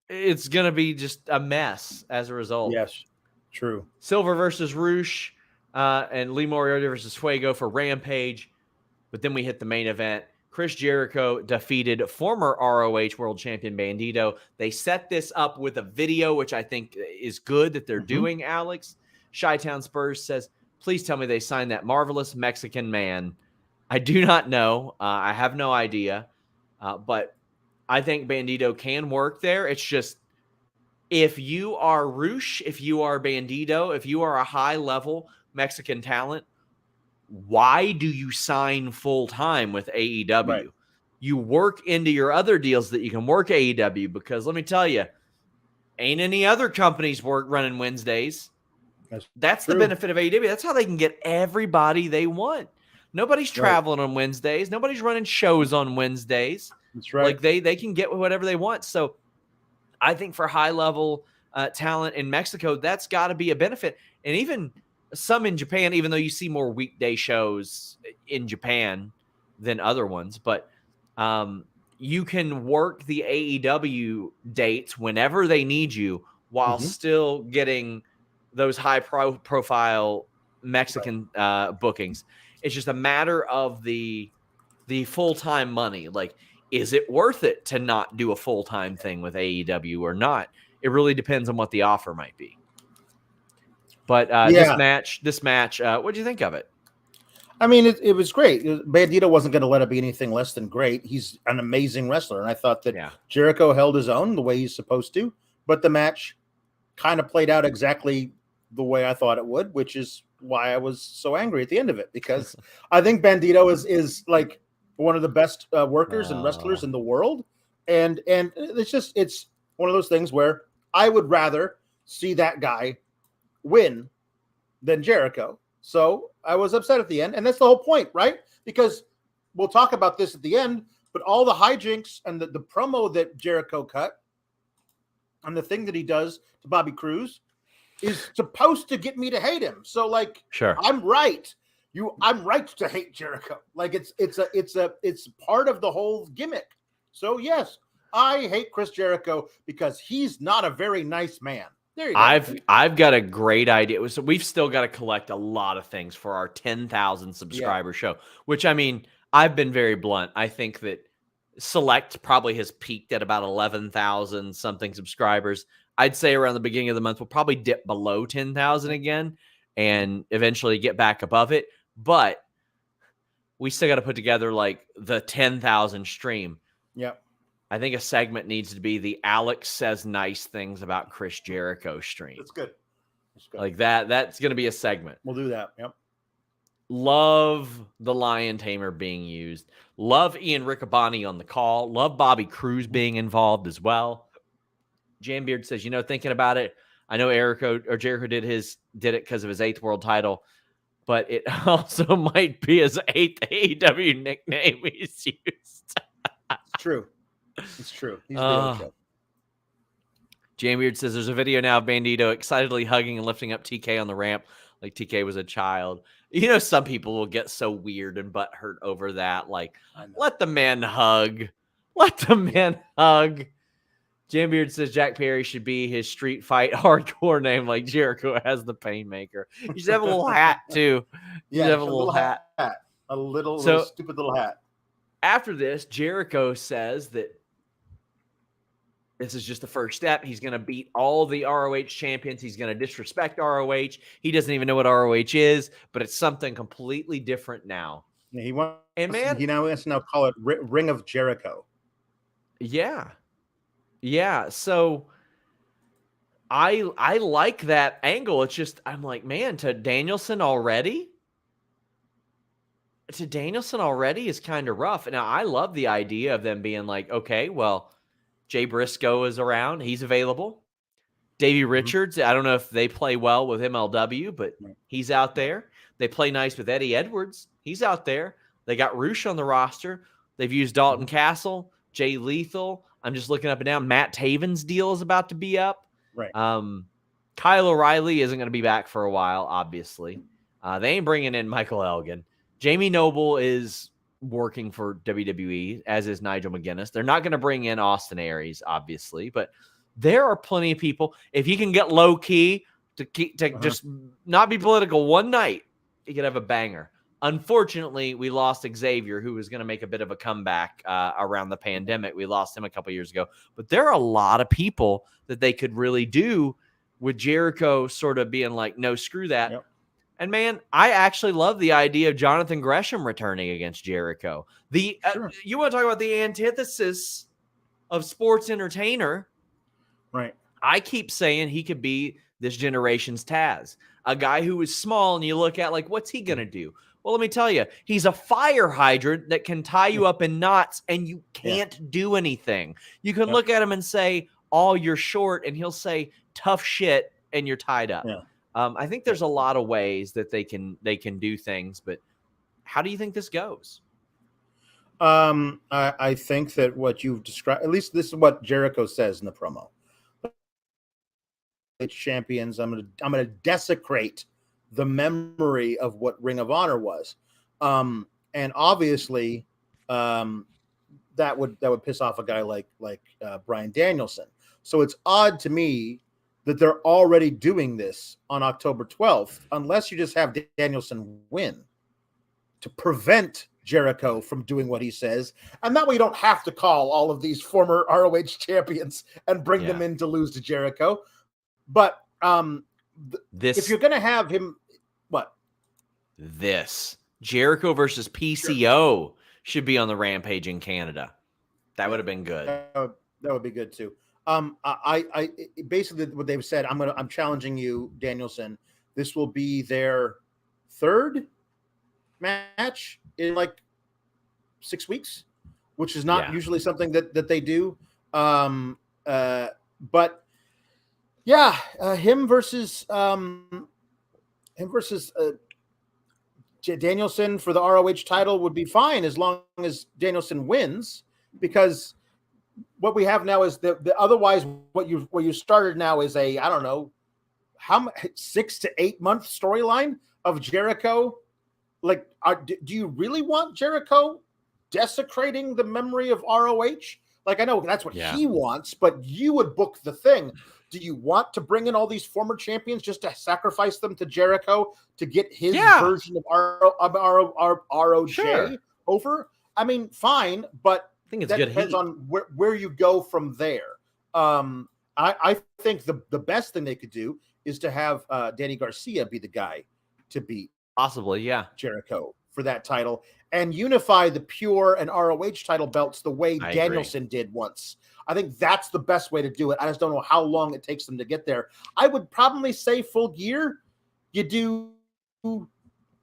it's going to be just a mess as a result. Yes, true. Silver versus Roosh and Lee Moriarty versus Fuego for Rampage. But then we hit the main event. Chris Jericho defeated former ROH World Champion Bandito. They set this up with a video, which I think is good that they're doing, Alex. Chi-Town Spurs says, "Please tell me they signed that marvelous Mexican man." I do not know. I have no idea. But I think Bandito can work there. It's just, if you are Roosh, if you are Bandito, if you are a high-level Mexican talent, why do you sign full-time with AEW? Right. You work into your other deals that you can work AEW, because let me tell you, ain't any other companies running Wednesdays. That's the benefit of AEW. That's how they can get everybody they want. Nobody's traveling on Wednesdays. Nobody's running shows on Wednesdays. That's right. Like they can get whatever they want. So I think for high-level talent in Mexico, that's got to be a benefit. And even some in Japan, even though you see more weekday shows in Japan than other ones. But you can work the AEW dates whenever they need you while still getting those high-profile Mexican bookings. It's just a matter of the full-time money. Like, is it worth it to not do a full-time thing with AEW or not? It really depends on what the offer might be. But this match, what do you think of it? I mean, it was great. Bandito wasn't going to let it be anything less than great. He's an amazing wrestler, and I thought that Jericho held his own the way he's supposed to. But the match kind of played out exactly the way I thought it would, which is why I was so angry at the end of it, because I think Bandito is like one of the best workers and wrestlers in the world, and it's one of those things where I would rather see that guy win than Jericho. So I was upset at the end, and that's the whole point, right? Because we'll talk about this at the end, but all the hijinks and the promo that Jericho cut and the thing that he does to Bobby Cruz is supposed to get me to hate him. So like, sure, I'm right. I'm right to hate Jericho. Like it's part of the whole gimmick. So yes, I hate Chris Jericho because he's not a very nice man. There you go. I've got a great idea. So we've still got to collect a lot of things for our 10,000 subscriber show, which, I mean, I've been very blunt. I think that Select probably has peaked at about 11,000 something subscribers. I'd say around the beginning of the month, we'll probably dip below 10,000 again and eventually get back above it. But we still got to put together like the 10,000 stream. Yep. I think a segment needs to be the Alex says nice things about Chris Jericho stream. That's good. Like that's going to be a segment. We'll do that. Yep. Love the Lion Tamer being used. Love Ian Riccaboni on the call. Love Bobby Cruz being involved as well. Jambeard says, thinking about it, I know Jericho did it because of his 8th world title, but it also might be his 8th AEW nickname he's used. It's true. It's true. He's the Ocho. Jambeard says there's a video now of Bandito excitedly hugging and lifting up TK on the ramp like TK was a child. Some people will get so weird and butthurt over that. Like, let the man hug. Let the man hug. Jambeard says Jack Perry should be his street fight hardcore name like Jericho has the Painmaker. You should have a little hat, too. You should have a little hat. A little stupid little hat. After this, Jericho says that this is just the first step. He's going to beat all the ROH champions. He's going to disrespect ROH. He doesn't even know what ROH is, but it's something completely different now. Yeah, he now wants to call it Ring of Jericho. Yeah. Yeah. So I like that angle. It's just, I'm like, man, to Danielson already is kind of rough. Now, I love the idea of them being like, okay, well, Jay Briscoe is around. He's available. Davey Richards, I don't know if they play well with MLW, but he's out there. They play nice with Eddie Edwards. He's out there. They got Roosh on the roster. They've used Dalton Castle, Jay Lethal. I'm just looking up and down. Matt Taven's deal is about to be up. Right. Kyle O'Reilly isn't going to be back for a while, obviously. They ain't bringing in Michael Elgin. Jamie Noble is working for WWE, as is Nigel McGuinness. They're not going to bring in Austin Aries, obviously, but there are plenty of people. If you can get low key to just not be political one night, you could have a banger. Unfortunately, we lost Xavier, who was going to make a bit of a comeback around the pandemic. We lost him a couple years ago, but there are a lot of people that they could really do with Jericho sort of being like, no, screw that. Yep. And, man, I actually love the idea of Jonathan Gresham returning against Jericho. You want to talk about the antithesis of sports entertainer. Right. I keep saying he could be this generation's Taz, a guy who is small, and you look at, like, what's he going to do? Well, let me tell you, he's a fire hydrant that can tie you up in knots, and you can't do anything. You can look at him and say, oh, you're short, and he'll say, tough shit, and you're tied up. Yeah. I think there's a lot of ways that they can do things, but how do you think this goes? I think that what you've described, at least this is what Jericho says in the promo. It's champions. I'm gonna desecrate the memory of what Ring of Honor was, and obviously, that would piss off a guy like Bryan Danielson. So it's odd to me that they're already doing this on October 12th, unless you just have Danielson win to prevent Jericho from doing what he says. And that way you don't have to call all of these former ROH champions and bring them in to lose to Jericho. But if you're going to have him, Jericho versus PCO should be on the Rampage in Canada. That would have been good. That would be good too. I basically what they've said, I'm challenging you, Danielson. This will be their third match in like 6 weeks, which is not usually something that they do. But him versus Danielson for the ROH title would be fine as long as Danielson wins, because what we have now is the otherwise what you started now is a, I don't know, 6 to 8 month storyline of Jericho. Like, do you really want Jericho desecrating the memory of ROH? Like, I know that's what he wants, but you would book the thing. Do you want to bring in all these former champions just to sacrifice them to Jericho to get his version of ROJ over? I mean, fine, but I think it's that good depends on where you go from there. I think the best thing they could do is to have Danny Garcia be the guy to beat possibly, Jericho for that title and unify the Pure and ROH title belts the way I Danielson did once. I think that's the best way to do it. I just don't know how long it takes them to get there. I would probably say Full Gear. You do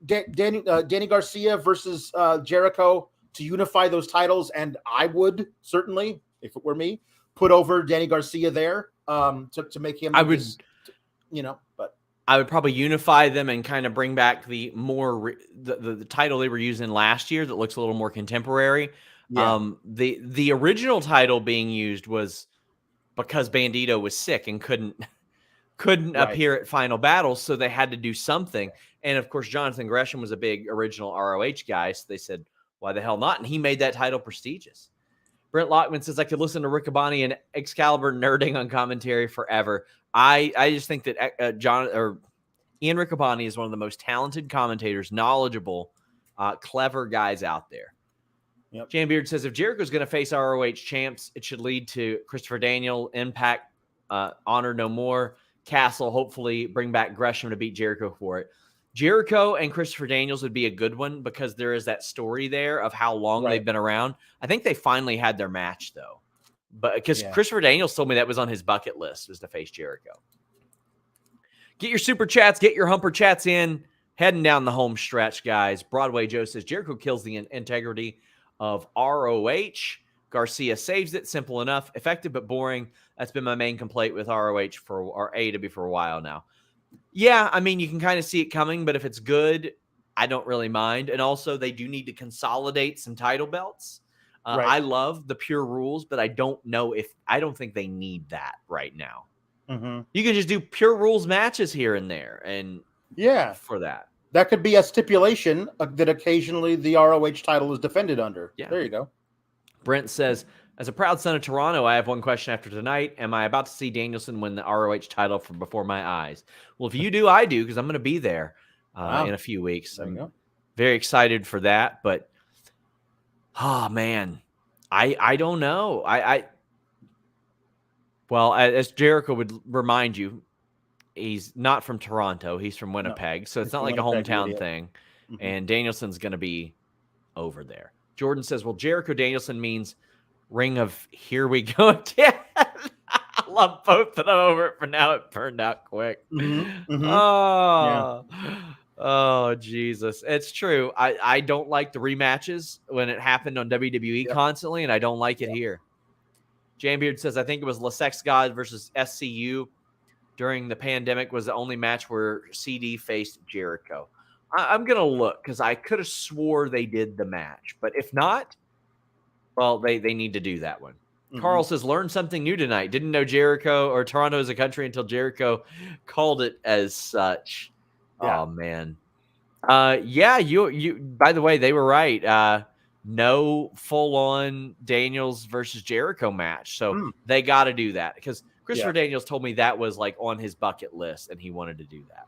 Danny Garcia versus Jericho to unify those titles, and I would certainly, if it were me, put over Danny Garcia there to make him. But I would probably unify them and kind of bring back the more the title they were using last year that looks a little more contemporary. Yeah. The original title being used was because Bandito was sick and couldn't Right. appear at Final Battle, so they had to do something. And of course, Jonathan Gresham was a big original ROH guy, so they said, "Why the hell not?" And he made that title prestigious. Brent Lockman says, "I could listen to Riccaboni and Excalibur nerding on commentary forever." I just think that Ian Riccaboni is one of the most talented commentators, knowledgeable, clever guys out there. Yep. Jan Beard says, if Jericho's going to face ROH champs, it should lead to Christopher Daniel, Impact, Honor No More, Castle, hopefully bring back Gresham to beat Jericho for it. Jericho and Christopher Daniels would be a good one because there is that story there of how long they've been around. I think they finally had their match, though. But because Christopher Daniels told me that was on his bucket list, was to face Jericho. Get your super chats, get your humper chats in. Heading down the home stretch, guys. Broadway Joe says, Jericho kills the integrity of ROH. Garcia saves it. Simple enough. Effective but boring. That's been my main complaint with ROH or AEW for a while now. Yeah, I mean, you can kind of see it coming, but if it's good, I don't really mind. And also, they do need to consolidate some title belts. I love the Pure Rules, but I don't think they need that right now. Mm-hmm. You can just do Pure Rules matches here and there. And for that could be a stipulation that occasionally the ROH title is defended under. Yeah. There you go. Brent says, as a proud son of Toronto, I have one question after tonight. Am I about to see Danielson win the ROH title from before my eyes? Well, if you do, I do, because I'm going to be there in a few weeks. I'm very excited for that. But, oh, man, I don't know. Well, as Jericho would remind you, he's not from Toronto. He's from Winnipeg. So it's not like a hometown thing. Mm-hmm. And Danielson's going to be over there. Jordan says, well, Jericho Danielson means ring of here we go again. I love both of them over it for now. It turned out quick. Mm-hmm. Mm-hmm. Oh, Jesus. It's true. I don't like the rematches when it happened on WWE constantly, and I don't like it here. Jambeard says, I think it was La Sex God versus SCU during the pandemic was the only match where CD faced Jericho. I'm going to look because I could have swore they did the match. But if not, well, they need to do that one. Mm-hmm. Carl says, learn something new tonight. Didn't know Jericho or Toronto is a country until Jericho called it as such. Yeah. Oh, man. You. By the way, they were right. No full-on Daniels versus Jericho match. So they got to do that because Christopher Daniels told me that was like on his bucket list and he wanted to do that.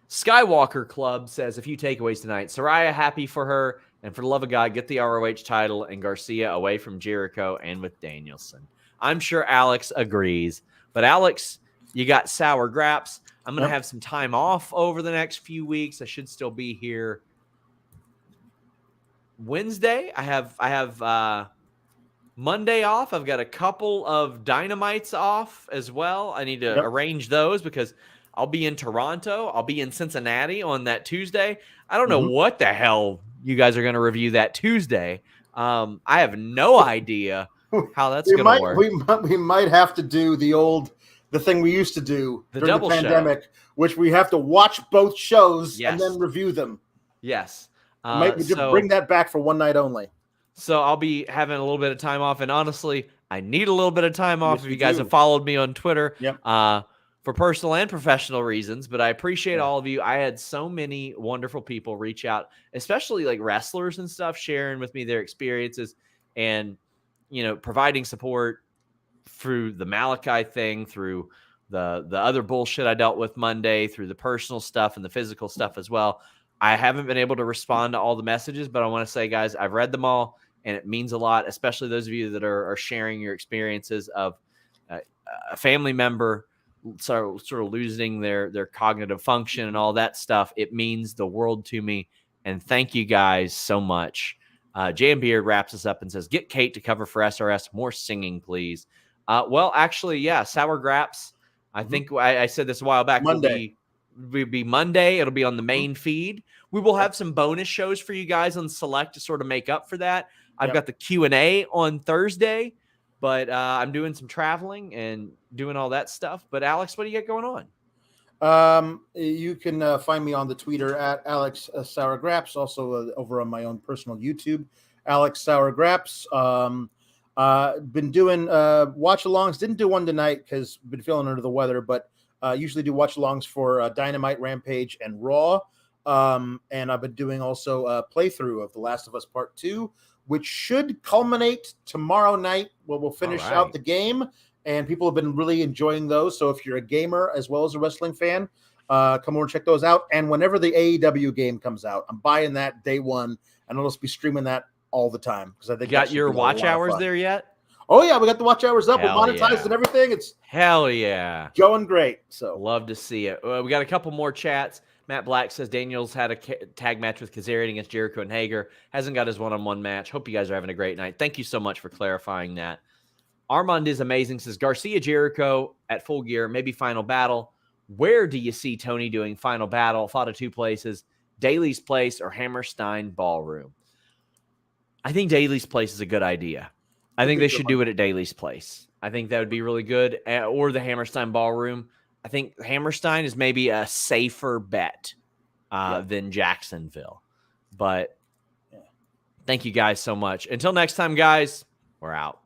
Skywalker Club says, a few takeaways tonight. Saraya happy for her. And for the love of God, get the ROH title and Garcia away from Jericho and with Danielson. I'm sure Alex agrees. But Alex, you got sour graps. I'm going to have some time off over the next few weeks. I should still be here. Wednesday, I have Monday off. I've got a couple of Dynamites off as well. I need to arrange those because I'll be in Toronto. I'll be in Cincinnati on that Tuesday. I don't know what the hell you guys are going to review that Tuesday. I have no idea how that's going to work. We might have to do the thing we used to do during the pandemic, which we have to watch both shows and then review them. Yes. Bring that back for one night only. So I'll be having a little bit of time off. And honestly, I need a little bit of time off if you guys have followed me on Twitter. For personal and professional reasons, but I appreciate all of you. I had so many wonderful people reach out, especially like wrestlers and stuff, sharing with me their experiences and, providing support through the Malachi thing, through the other bullshit I dealt with Monday, through the personal stuff and the physical stuff as well. I haven't been able to respond to all the messages, but I want to say, guys, I've read them all and it means a lot, especially those of you that are sharing your experiences of a family member sort of losing their cognitive function and all that stuff. It means the world to me. And thank you guys so much. Jan Beard wraps us up and says, get Kate to cover for SRS. More singing, please. Well, actually, yeah, Sour Graps. I think I said this a while back. Monday. Will be Monday. It'll be on the main feed. We will have some bonus shows for you guys on Select to sort of make up for that. I've got the Q&A on Thursday, but I'm doing some traveling and doing all that stuff. But Alex, what do you got going on? You can find me on the Twitter at Alex Sour Graps, also over on my own personal YouTube, Alex Sour Graps. Been doing watch-alongs. Didn't do one tonight because been feeling under the weather, but usually do watch-alongs for Dynamite, Rampage, and Raw. And I've been doing also a playthrough of The Last of Us Part 2, which should culminate tomorrow night where we'll finish out the game. And people have been really enjoying those. So if you're a gamer as well as a wrestling fan, come over and check those out. And whenever the AEW game comes out, I'm buying that day one, and I'll just be streaming that all the time. Because I think you got your watch hours there yet? Oh yeah, we got the watch hours up. We're monetized and everything. It's hell yeah, going great. So love to see it. We got a couple more chats. Matt Black says Daniels had a tag match with Kazarian against Jericho and Hager. Hasn't got his one-on-one match. Hope you guys are having a great night. Thank you so much for clarifying that. Armand is amazing. Says Garcia Jericho at Full Gear, maybe Final Battle. Where do you see Tony doing Final Battle? Thought of two places: Daly's Place or Hammerstein Ballroom. I think Daly's Place is a good idea. I think they should do it at Daly's Place. I think that would be really good. Or the Hammerstein Ballroom. I think Hammerstein is maybe a safer bet than Jacksonville. But thank you guys so much. Until next time, guys, we're out.